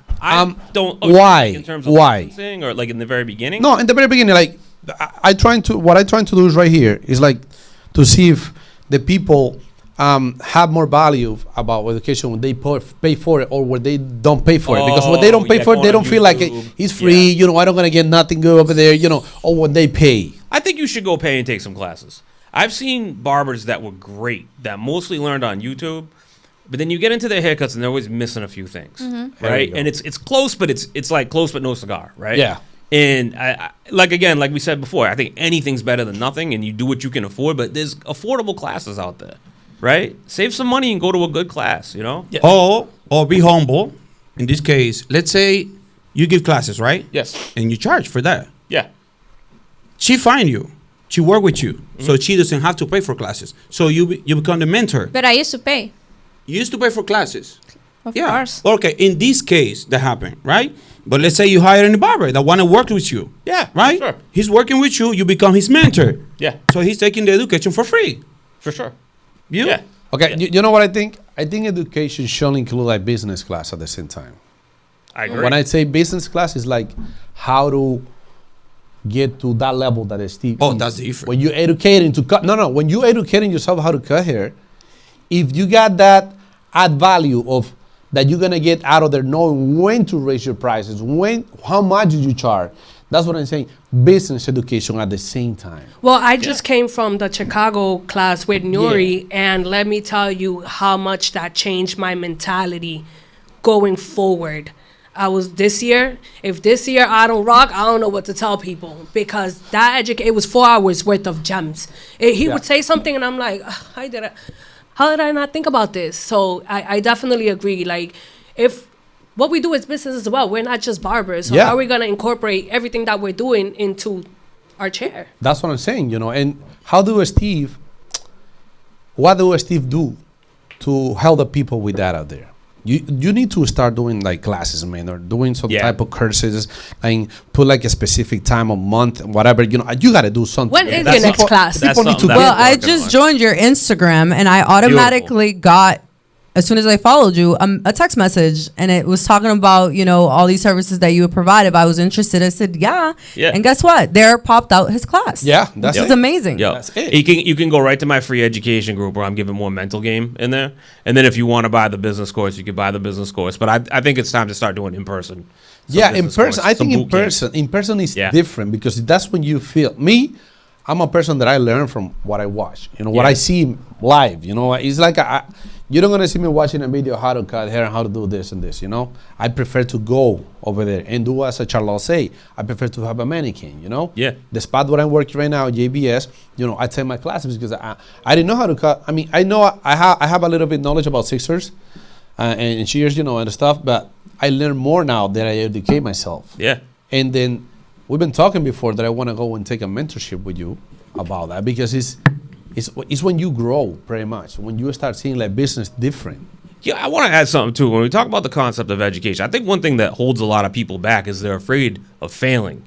don't. Why? In terms of Why? licensing or like in the very beginning? No, in the very beginning, like what I'm trying to do is right here is like to see if the people have more value about education when they pay for it or when they don't pay for it. Because when they don't pay for it, they don't feel like it's free. I'm not gonna get nothing good over there. Or when they pay. I think you should go pay and take some classes. I've seen barbers that were great that mostly learned on YouTube, but then you get into their haircuts and they're always missing a few things, There right? you go. And it's close, but it's like close but no cigar, right? Yeah. And I like we said before, I think anything's better than nothing, and you do what you can afford. But there's affordable classes out there, right? Save some money and go to a good class, Yeah. Or be humble. In this case, let's say you give classes, right? Yes. And you charge for that. Yeah. She find you. She work with you. So she doesn't have to pay for classes. So you become the mentor. But I used to pay, You used to pay for classes. of Yeah. course. Okay. In this case, that happened, right? But let's say you hire a barber that want to work with you. Yeah, Right? sure. He's working with you. You become his mentor. Yeah. So he's taking the education for free. For sure. You? Yeah. Okay, Yeah. you know what I think? I think education should include like business class at the same time. I agree. When I say business class, it's like how to get to that level that is Steve. Oh, that's different. When you're educating to cut, when you're educating yourself how to cut hair, if you got that add value of that you're gonna get out of there, knowing when to raise your prices, how much did you charge? That's what I'm saying. Business education at the same time. Well, I just came from the Chicago class with Nuri, and let me tell you how much that changed my mentality going forward. If this year I don't rock, I don't know what to tell people, because it was 4 hours worth of gems. He would say something and I'm like, how did I not think about this? So I definitely agree. Like, if what we do is business as well, we're not just barbers. So Yeah. how are we going to incorporate everything that we're doing into our chair? That's what I'm saying, and what do Steve do to help the people with that out there? You need to start doing like classes, man, or doing some type of courses and put like a specific time of month, whatever. You got to do something. When is That's your next people- class? That's People need to something go. Well, I working just on. joined your Instagram and I automatically got, as soon as I followed you, a text message, and it was talking about, all these services that you would provide. If I was interested, I said, yeah. Yeah. And guess what? There popped out his class. Yeah, that's This it. is amazing. Yeah, That's it. You can go right to my free education group where I'm giving more mental game in there, and then if you want to buy the business course, you can buy the business course. But I think it's time to start doing in person. Yeah, in person. I think in person. person is Yeah. different because that's when you feel. I'm a person that I learn from what I watch. What Yeah. I see live. It's like you're not gonna see me watching a video how to cut hair and how to do this and this. I prefer to go over there and do as a Charlotte say. I prefer to have a mannequin. Yeah. The spot where I'm working right now, JBS. I take my classes because I didn't know how to cut. I mean, I know I have a little bit knowledge about scissors and shears, and stuff, but I learn more now that I educate myself. Yeah. And then we've been talking before that I want to go and take a mentorship with you about that because It's when you grow, pretty much. When you start seeing like business different. Yeah, I want to add something too. When we talk about the concept of education, I think one thing that holds a lot of people back is they're afraid of failing.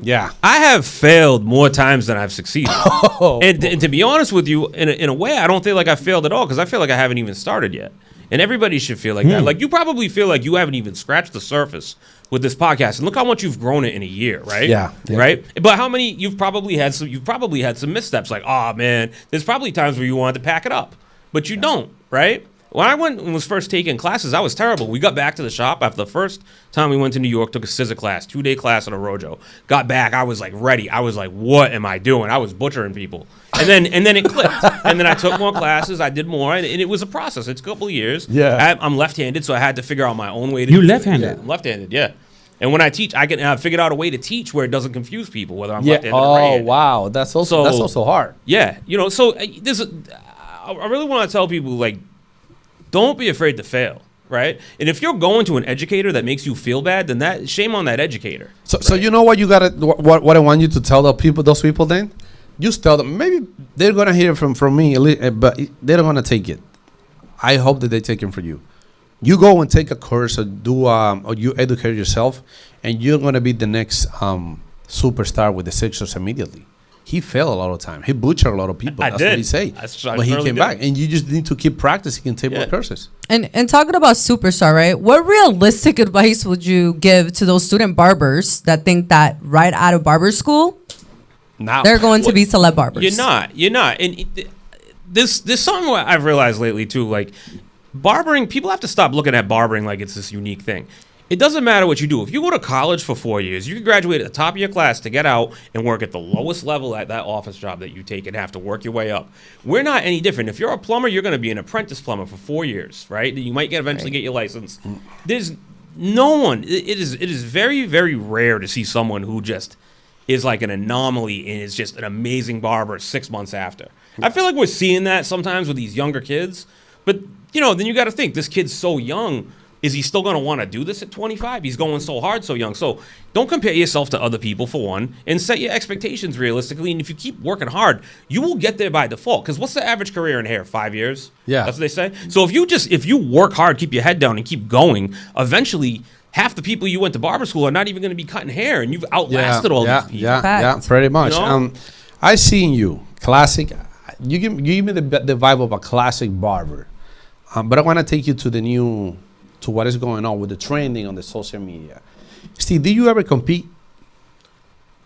Yeah. I have failed more times than I've succeeded. And to be honest with you, in a way, I don't feel like I failed at all because I feel like I haven't even started yet. And everybody should feel like that. Like you probably feel like you haven't even scratched the surface with this podcast. And look how much you've grown it in a year, right? Yeah. Right? But how many you've probably had some missteps. Like, oh man, there's probably times where you wanted to pack it up. But you don't, right? When I went and was first taking classes, I was terrible. We got back to the shop after the first time we went to New York, took a scissor class, 2-day class at a Rojo. Got back, I was like ready. I was like, what am I doing? I was butchering people. And then it clicked. And then I took more classes, I did more, and it was a process. It's a couple of years. Yeah. I'm left-handed, so I had to figure out my own way to You do it. left-handed? Yeah, I'm left-handed, yeah. And when I teach, I can figured out a way to teach where it doesn't confuse people, whether I'm left-handed or Oh, right-handed. wow. That's also hard. Yeah, so I really want to tell people, like, don't be afraid to fail, right? And if you're going to an educator that makes you feel bad, then that shame on that educator. So you know what you gotta what I want you to tell those people then? Just tell them, maybe they're gonna hear from me, but they're gonna take it. I hope that they take it from you. You go and take a course or or you educate yourself, and you're gonna be the next superstar with the Sixers immediately. He failed a lot of time. He butchered a lot of people. That's what he say. But he came back, and you just need to keep practicing and take more courses. And talking about superstar, right? What realistic advice would you give to those student barbers that think that right out of barber school, Now they're going to be celeb barbers? You're not. And there's something I've realized lately too. Like barbering, people have to stop looking at barbering like it's this unique thing. It doesn't matter what you do. If you go to college for 4 years, you can graduate at the top of your class to get out and work at the lowest level at that office job that you take and have to work your way up. We're not any different. If you're a plumber, you're going to be an apprentice plumber for 4 years, right? You might eventually get your license. There's no one. It is very, very rare to see someone who just is like an anomaly and is just an amazing barber 6 months after. I feel like we're seeing that sometimes with these younger kids. But, then you got to think, this kid's so young. Is he still going to want to do this at 25? He's going so hard so young. So don't compare yourself to other people, for one, and set your expectations realistically. And if you keep working hard, you will get there by default. Because what's the average career in hair? 5 years? Yeah. That's what they say. So if you work hard, keep your head down, and keep going, eventually half the people you went to barber school are not even going to be cutting hair, and you've outlasted all these people. Yeah, pretty much. I seen you, classic. You give me the vibe of a classic barber. But I want to take you to what is going on with the trending on the social media. Steve, did you ever compete?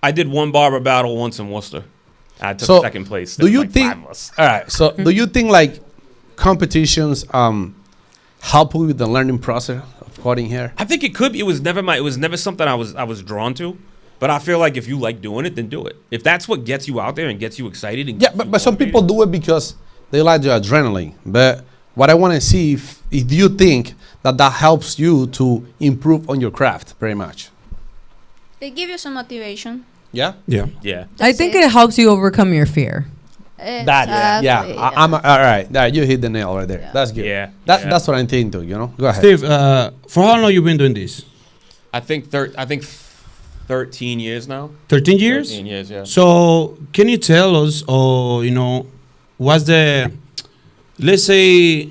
I did one barber battle once in Worcester. I took second place. Do you think? All right. So, do you think like competitions help you with the learning process of cutting hair? I think it could be. It was never something I was drawn to. But I feel like if you like doing it, then do it. If that's what gets you out there and gets you excited. And but some people do it because they like the adrenaline. But what I want to see if you think that helps you to improve on your craft, very much. They give you some motivation. Yeah. Yeah. I think it helps you overcome your fear. Exactly, I'm all right. You hit the nail right there. Yeah. That's good. Yeah. That's what I'm thinking too. Go ahead. Steve, for how long you been doing this? I think 13 years now. 13 years? 13 years, yeah. So can you tell us, what's the, let's say,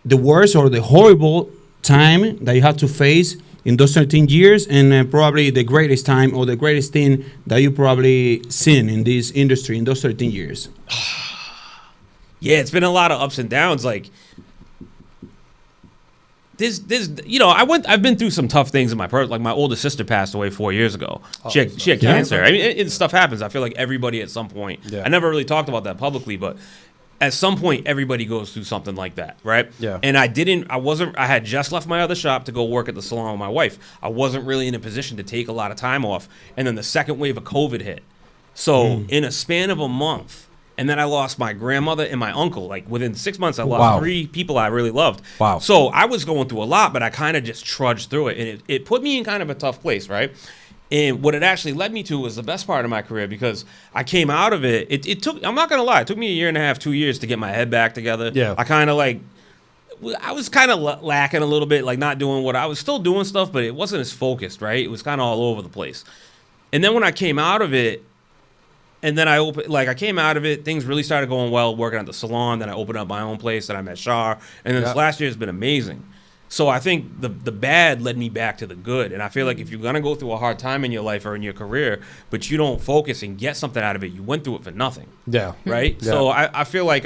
the worst or the horrible time that you have to face in those 13 years, and probably the greatest time or the greatest thing that you probably seen in this industry in those 13 years? Yeah, it's been a lot of ups and downs. Like I've been through some tough things in my personal. Like my older sister passed away 4 years ago. She had cancer. I mean, stuff happens. I feel like everybody at some point. Yeah. I never really talked about that publicly, but at some point, everybody goes through something like that, right? Yeah. And I had just left my other shop to go work at the salon with my wife. I wasn't really in a position to take a lot of time off. And then the second wave of COVID hit. So in a span of a month, and then I lost my grandmother and my uncle. Like within 6 months, I lost 3 people I really loved. Wow. So I was going through a lot, but I kind of just trudged through it. And it put me in kind of a tough place, right? And what it actually led me to was the best part of my career, because I came out of it. It took, I'm not going to lie, it took me 1.5 years, 2 years to get my head back together. Yeah. I was kind of lacking a little bit, like not doing what I was still doing stuff, but it wasn't as focused, right? It was kind of all over the place. And then when I came out of it, And then I came out of it. Things really started going well, working at the salon. Then I opened up my own place. Then I met Shar. And then this last year has been amazing. So I think the bad led me back to the good. And I feel like if you're going to go through a hard time in your life or in your career, but you don't focus and get something out of it, you went through it for nothing. Yeah. Right? Yeah. So I feel like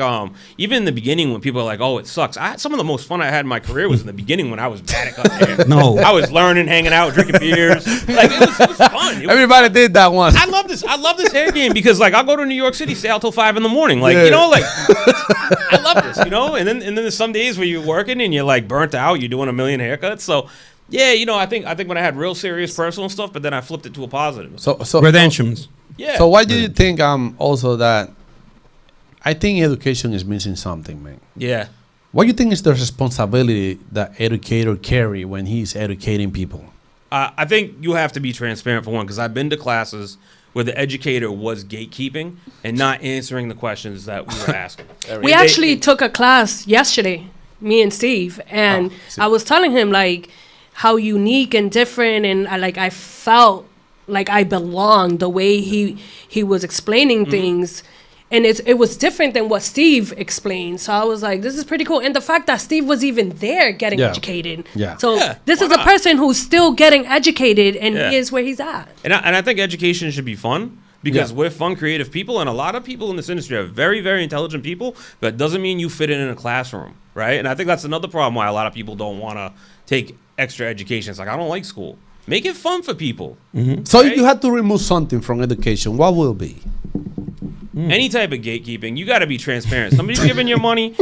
even in the beginning when people are like, oh, it sucks. Some of the most fun I had in my career was in the beginning when I was bad at cutting hair. No. I was learning, hanging out, drinking beers. Like, it was fun. It was Everybody did that once. I love this hair game because like I'll go to New York City, stay out till 5 a.m. Like, Yeah. I love this, and then there's some days where you're working and you're like burnt out, you're doing a million haircuts. So yeah, I think when I had real serious personal stuff, but then I flipped it to a positive. So Redemptions. Yeah. So why do you think also that I think education is missing something, man? Yeah. What do you think is the responsibility that educator carry when he's educating people? I think you have to be transparent for one, because I've been to classes where the educator was gatekeeping and not answering the questions that we were asking. We actually took a class yesterday, me and Steve, and I was telling him like how unique and different, and I felt like I belonged the way he was explaining things, and it was different than what Steve explained. So I was like, this is pretty cool, and the fact that Steve was even there getting educated. Yeah. So Yeah, this why is a not? person who's still getting educated, and Yeah. he is where he's at. And I think education should be fun because we're fun, creative people, and a lot of people in this industry are very, very intelligent people, but it doesn't mean you fit in a classroom, right? And I think that's another problem why a lot of people don't want to take extra education. It's like, I don't like school. Make it fun for people. So Right? if you had to remove something from education, what will it be? Any type of gatekeeping, you got to be transparent. Somebody's giving you money,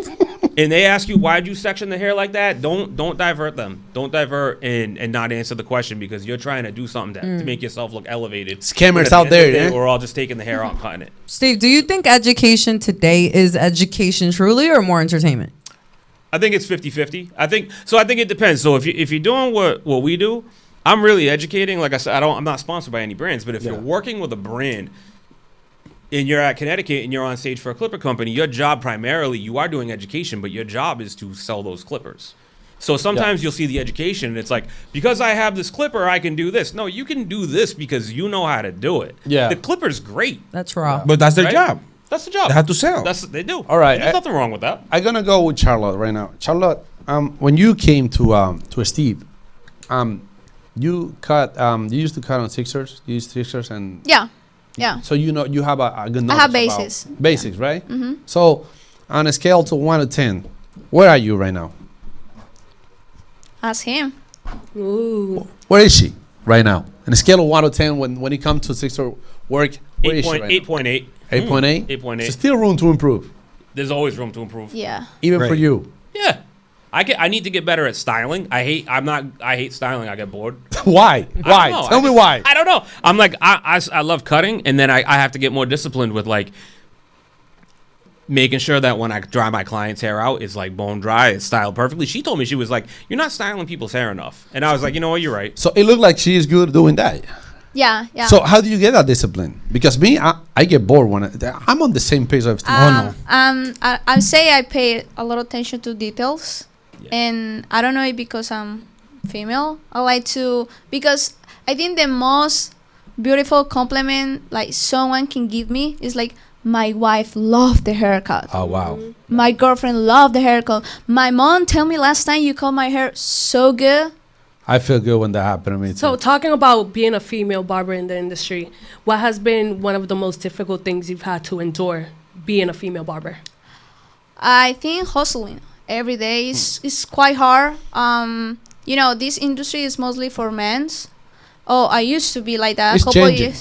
and they ask you, why'd you section the hair like that? Don't divert them. Don't divert and not answer the question because you're trying to do something to make yourself look elevated. Scammers But at the out end of the there, day, yeah? we're all just taking the hair out and cutting it. Steve, do you think education today is education truly or more entertainment? I think it's 50-50. I think it depends. So if you're doing what we do, I'm really educating. Like I said, I'm not sponsored by any brands, but if you're working with a brand and you're at Connecticut and you're on stage for a clipper company, your job primarily, you are doing education, but your job is to sell those clippers. So sometimes you'll see the education and it's like, because I have this clipper, I can do this. No, you can do this because you know how to do it. Yeah. The clipper's great. That's raw. But that's their Right? job. That's the job. They have to sell. They do. All right. There's nothing wrong with that. I'm gonna go with Charlotte right now. Charlotte, when you came to Steve, you cut. You used to cut on Sixers. You used Sixers and Yeah. so you have a good knowledge have about basis. basics, right? So on a scale to 1 to 10, where are you right now? Ask him. Ooh. Where is she right now? On a scale of 1 to 10, when it comes to Sixer work, where is she right 8.8. now? 8.8. 8.8. So still room to improve, There's always room to improve. Yeah. even for Right. you. Yeah. I need to get better at styling. I hate styling. I get bored. Why? Why? I don't know. Tell me why. I don't know. I'm like, I love cutting, and then I have to get more disciplined with like making sure that when I dry my client's hair out, it's like bone dry, it's styled perfectly. She told me, she was like, you're not styling people's hair enough. And I was like, you know what, you're right. So it looked like she is good doing that. Yeah. Yeah. So how do you get that discipline? Because me, I get bored when I'm on the same page of Steve. I say I pay a lot of attention to details, and I don't know if because I'm female, I like to, because I think the most beautiful compliment like someone can give me is like, my wife loved the haircut. Oh wow. My girlfriend loved the haircut. My mom told me last time you cut my hair so good. I feel good when that happened to me too. So talking about being a female barber in the industry, what has been one of the most difficult things you've had to endure being a female barber? I think hustling every day is quite hard. This industry is mostly for men. Oh, I used to be like that It's changing.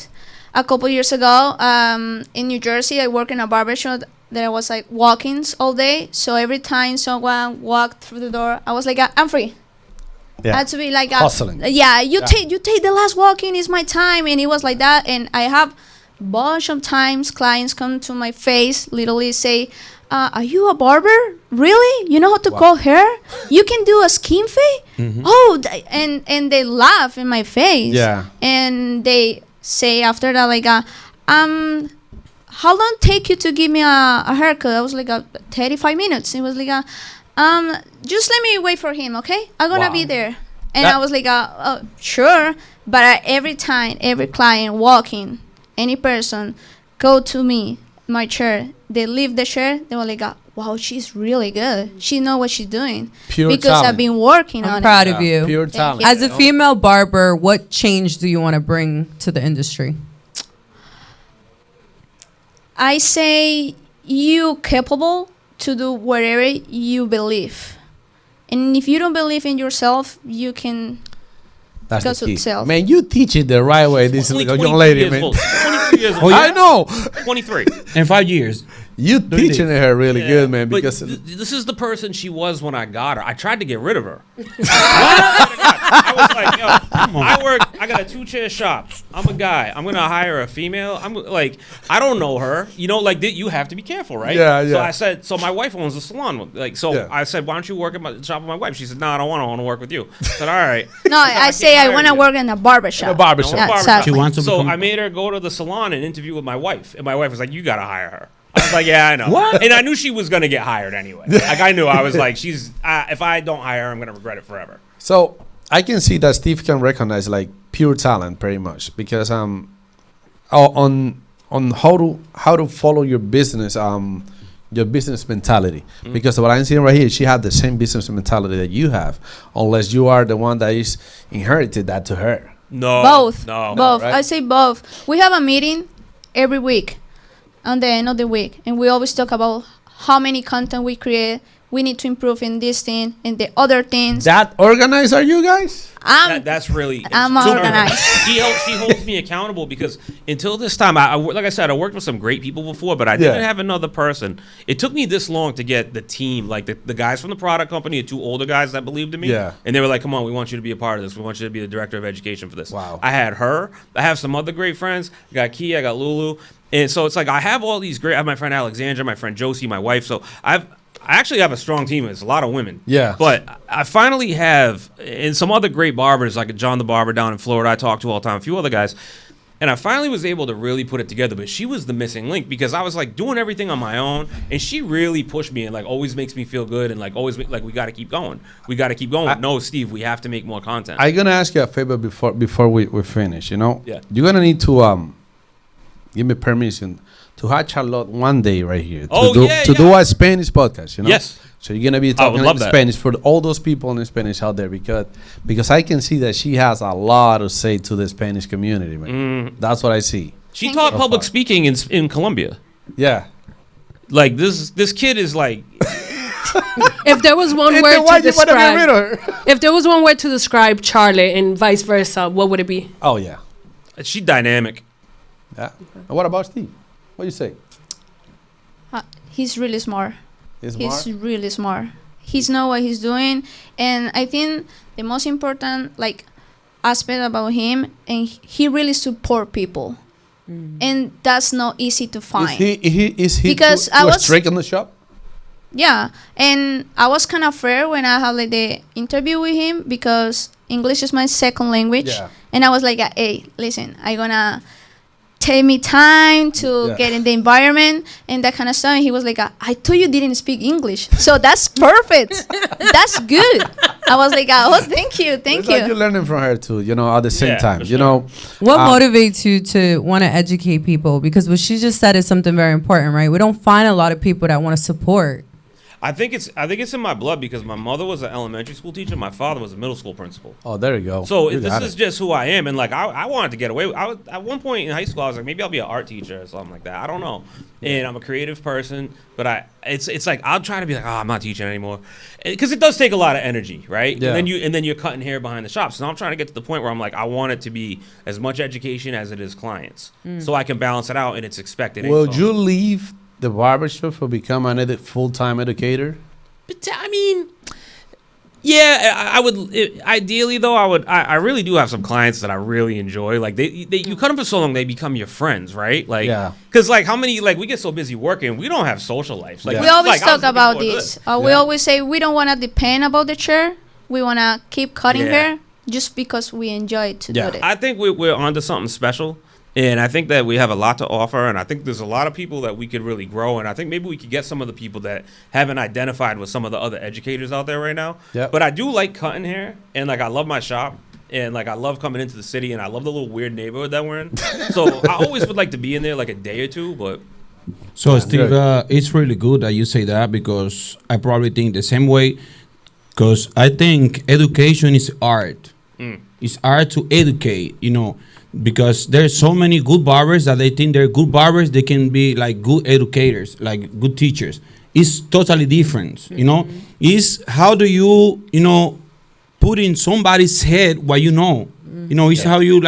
A couple years ago. In New Jersey, I work in a barbershop. There was like walk-ins all day. So every time someone walked through the door, I was like, I'm free. I had to be like Hustling. Take the last walk-in is my time, and it was like that. And I have bunch of times clients come to my face, literally say, "Are you a barber? Really? You know how to curl hair? You can do a skin fade? Oh!" And they laugh in my face. Yeah. And they say after that like, "How long take you to give me a haircut?" I was like, 35 minutes. It was like, just let me wait for him, okay? I'm gonna be there. And I was like, sure. But every time, every client walking, any person go to me, my chair. They leave the chair. They were like, wow, she's really good. She know what she's doing. Pure because talent. I've been working I'm on proud it. of you. Pure Thank talent. you. As a female barber, what change do you want to bring to the industry? I say you capable to do whatever you believe. And if you don't believe in yourself, you can That's Goes the key. with self. Man, you teach it the right way. This Only young 23 lady, years man. old. 23 years Oh, old. yeah? I know. 23. In 5 years. You teaching her really Yeah, good, man. but Because this is the person she was when I got her. I tried to get rid of her. I was like, yo, I got a 2-chair shop. I'm a guy. I'm gonna hire a female. I'm like, I don't know her. You know, like you have to be careful, right? Yeah, So yeah. I said, so my wife owns a salon. Like, so Yeah. I said, why don't you work at my shop with my wife? She said, no, I don't want to. I want to work with you. I said, all right. No, I say I want to work in a barbershop. a barbershop. Yeah, barbershop. exactly. She wants to So become- I made her go to the salon and interview with my wife, and my wife was like, "You gotta hire her." I was like, "Yeah, I know." What? And I knew she was gonna get hired anyway. Like I knew. I was like, "She's if I don't hire her, I'm gonna regret it forever." So I can see that Steve can recognize like pure talent, pretty much, because on how to follow your business mentality. Because what I'm seeing right here, she had the same business mentality that you have, unless you are the one that is inherited that to her. No, Both. no, Both. right? I say both. We have a meeting every week on the end of the week, and we always talk about how many content we create. We need to improve in this thing and the other things. That organized are you guys? That's really. I'm so organized. She holds me accountable because until this time, like I said, I worked with some great people before, but I didn't have another person. It took me this long to get the team, like the guys from the product company, the 2 older guys that believed in me. Yeah. And they were like, "Come on, we want you to be a part of this. We want you to be the director of education for this." Wow. I had her. I have some other great friends. I got Key. I got Lulu. And so it's like I have all these great. I have my friend Alexandra, my friend Josie, my wife. So I actually have a strong team. It's a lot of women. Yeah. But I finally have, and some other great barbers, like John the Barber down in Florida, I talk to all the time, a few other guys. And I finally was able to really put it together. But she was the missing link because I was like doing everything on my own. And she really pushed me and like always makes me feel good. And like always, like, we got to keep going. We got to keep going. No, Steve, we have to make more content. I'm gonna ask you a favor before we finish. You know, Yeah. you're gonna need to give me permission to have Charlotte one day right here to do a Spanish podcast. You know, Yes. So you're gonna be I would talking love in that. Spanish for all those people in Spanish out there because I can see that she has a lot to say to the Spanish community, man. That's what I see. She Thank taught you. public speaking in Colombia. Yeah. Like this kid is like, If there was one word to describe, if there was one word to describe Charlie and vice versa, what would it be? Oh yeah. she dynamic. Yeah. And what about Steve? What do you say? He's really smart. He's He's really smart. He's know what he's doing, and I think the most important like aspect about him, and he really support people, and that's not easy to find. Is he Because too I was- strict in the shop? Yeah, and I was kind of afraid when I had like the interview with him because English is my second language, Yeah. and I was like, "Hey, listen, I gonna take me time to Yeah. get in the environment and that kind of stuff." And he was like, "I thought you didn't speak English, so that's perfect. That's good." I was like, "Oh, thank you, thank It's like you." you're learning from her too, you know, at the same Yeah, time. for You sure. know, What Um, motivates you to want to educate people? Because what she just said is something very important, right? We don't find a lot of people that want to support. I think it's in my blood because my mother was an elementary school teacher. My father was a middle school principal. oh, there you go. So You this got is it. just who I am, and like I wanted to get away. I was, at one point in high school, I was like, maybe I'll be an art teacher or something like that. I don't know. And I'm a creative person, but it's like I'll try to be like, oh, I'm not teaching anymore, because it does take a lot of energy, right? Yeah. And then you're cutting hair behind the shop. So now I'm trying to get to the point where I'm like, I want it to be as much education as it is clients, so I can balance it out and it's expected. Will income. you leave the barbershop for become an full-time educator? But I mean, yeah, I would. Ideally, though, I really do have some clients that I really enjoy. Like you cut them for so long, they become your friends, right? Like, Yeah. Because like how many we get so busy working, we don't have social lives. Like Yeah. We always like, I was talk looking about forward to this. We Yeah. always say we don't want to depend about the chair. We want to keep cutting Yeah. hair just because we enjoy to Yeah. do it. I think we're onto something special. And I think that we have a lot to offer, and I think there's a lot of people that we could really grow. And I think maybe we could get some of the people that haven't identified with some of the other educators out there right now. Yep. But I do like cutting hair, and like I love my shop. and like I love coming into the city, and I love the little weird neighborhood that we're in. So I always would like to be in there like a day or two, but. So, Steve, it's really good that you say that because I probably think the same way. Because I think education is art. It's art to educate, because there's so many good barbers that they think they're good barbers. They can be like good educators, like good teachers. It's totally different, It's how do you, put in somebody's head what you know. It's how you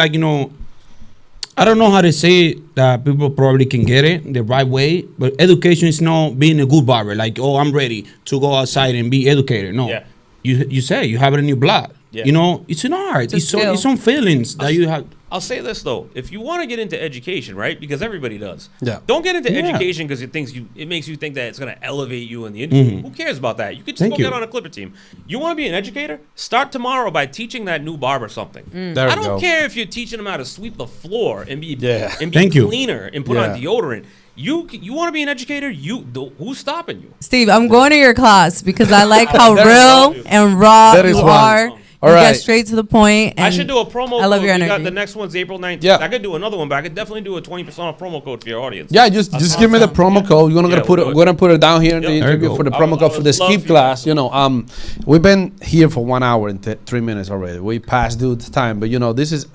I don't know how to say it, that people probably can get it the right way, but education is not being a good barber. Like, oh, I'm ready to go outside and be educated. No, you say you have it in your blood. Yeah. It's an art. It's some feelings that you have. I'll say this though: if you want to get into education, right? Because everybody does. Yeah. Don't get into education because it makes you think that it's going to elevate you in the industry. Who cares about that? You could just go get on a Clipper team. You want to be an educator? Start tomorrow by teaching that new barber something. I don't care if you're teaching them how to sweep the floor and be cleaner and put on deodorant. You want to be an educator? Who's stopping you? Steve, I'm going to your class because I like how real and raw you are. All you right. get straight to the point. I should do a promo code. I love your energy. energy. The next one's April 19th. Yeah. I could do another one, but I could definitely do a 20% off promo code for your audience. Yeah, just give me the promo code. We're gonna put it down here in the interview for the promo code for the skip class. We've been here for 1 hour and 3 minutes already. We passed due time, but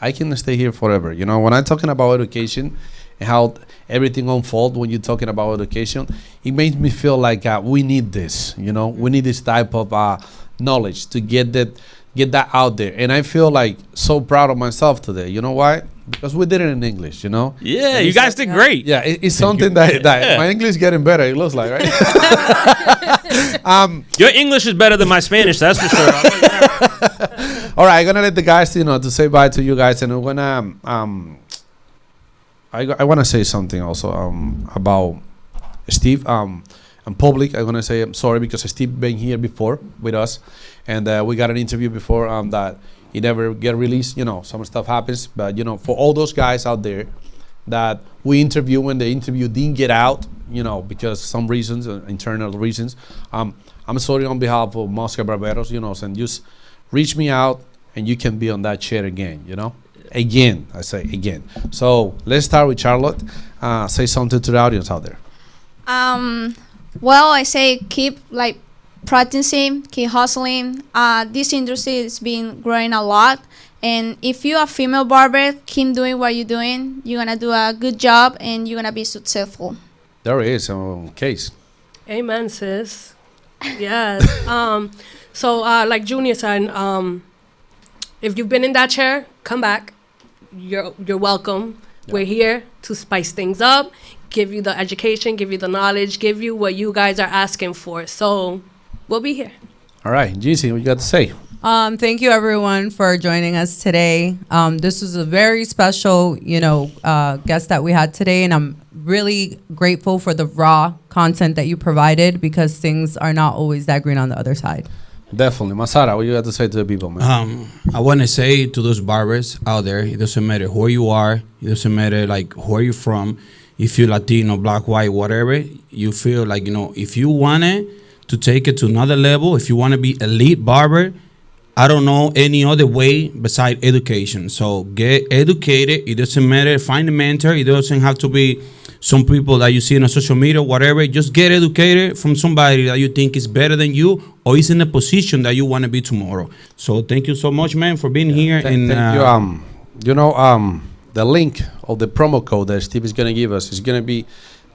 I can stay here forever. When I'm talking about education and how everything unfolds when you're talking about education, it makes me feel like we need this. We need this type of knowledge to get that out there. And I feel like so proud of myself today. You know why? Because we did it in English, Yeah, you guys did great. Yeah, it's something that my English is getting better, it looks like, right? Your English is better than my Spanish, that's for sure. All right, I'm going to let the guys, to say bye to you guys. And we're going to, I want to say something also about Steve. In public, I'm going to say I'm sorry because Steve been here before with us. And we got an interview before that it never get released. Some stuff happens. But, for all those guys out there that we interview when the interview didn't get out, because some reasons, internal reasons, I'm sorry on behalf of Mosca Barberos, and just reach me out and you can be on that chair again, Again, I say again. So let's start with Charlotte. Say something to the audience out there. Well, I say keep practicing, keep hustling. This industry has been growing a lot, and if you're a female barber, keep doing what you're doing. You're gonna do a good job, and you're gonna be successful. There is Case. Amen, sis. Yes. So like Junior said, if you've been in that chair, come back. You're welcome. Yeah. We're here to spice things up, give you the education, give you the knowledge, give you what you guys are asking for. So we'll be here. All right, GC, what you got to say? Thank you everyone for joining us today. This was a very special, guest that we had today, and I'm really grateful for the raw content that you provided because things are not always that green on the other side. Definitely. Masara, what you got to say to the people, man? I want to say to those barbers out there, it doesn't matter who you are. It doesn't matter where you're from. If you're Latino, black, white, whatever, you feel like, if you want it to take it to another level, if you want to be elite barber, I don't know any other way besides education. So get educated. It doesn't matter. Find a mentor. It doesn't have to be some people that you see on social media, whatever. Just get educated from somebody that you think is better than you or is in a position that you want to be tomorrow. So thank you so much, man, for being here. Thank you. The link of the promo code that Steve is going to give us is going to be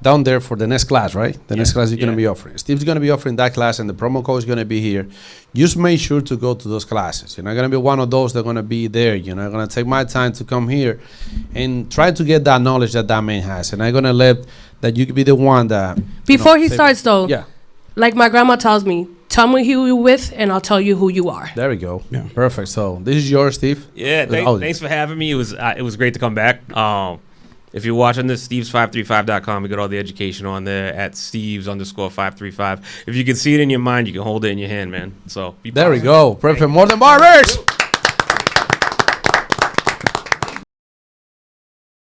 down there for the next class, right? The next class you're going to be offering. Steve's going to be offering that class, and the promo code is going to be here. Just make sure to go to those classes. You're not going to be one of those that are going to be there. You're not going to take my time to come here and try to get that knowledge that man has. And I'm going to let that you could be the one that... Before he starts, though, like my grandma tells me, tell me who you're with, and I'll tell you who you are. There we go. Yeah. Perfect. So this is yours, Steve. Yeah, thanks for having me. It was great to come back. If you're watching this, steves535.com, we got all the education on there at steves_535. If you can see it in your mind, you can hold it in your hand, man. So there we go. Perfect. More than barbers.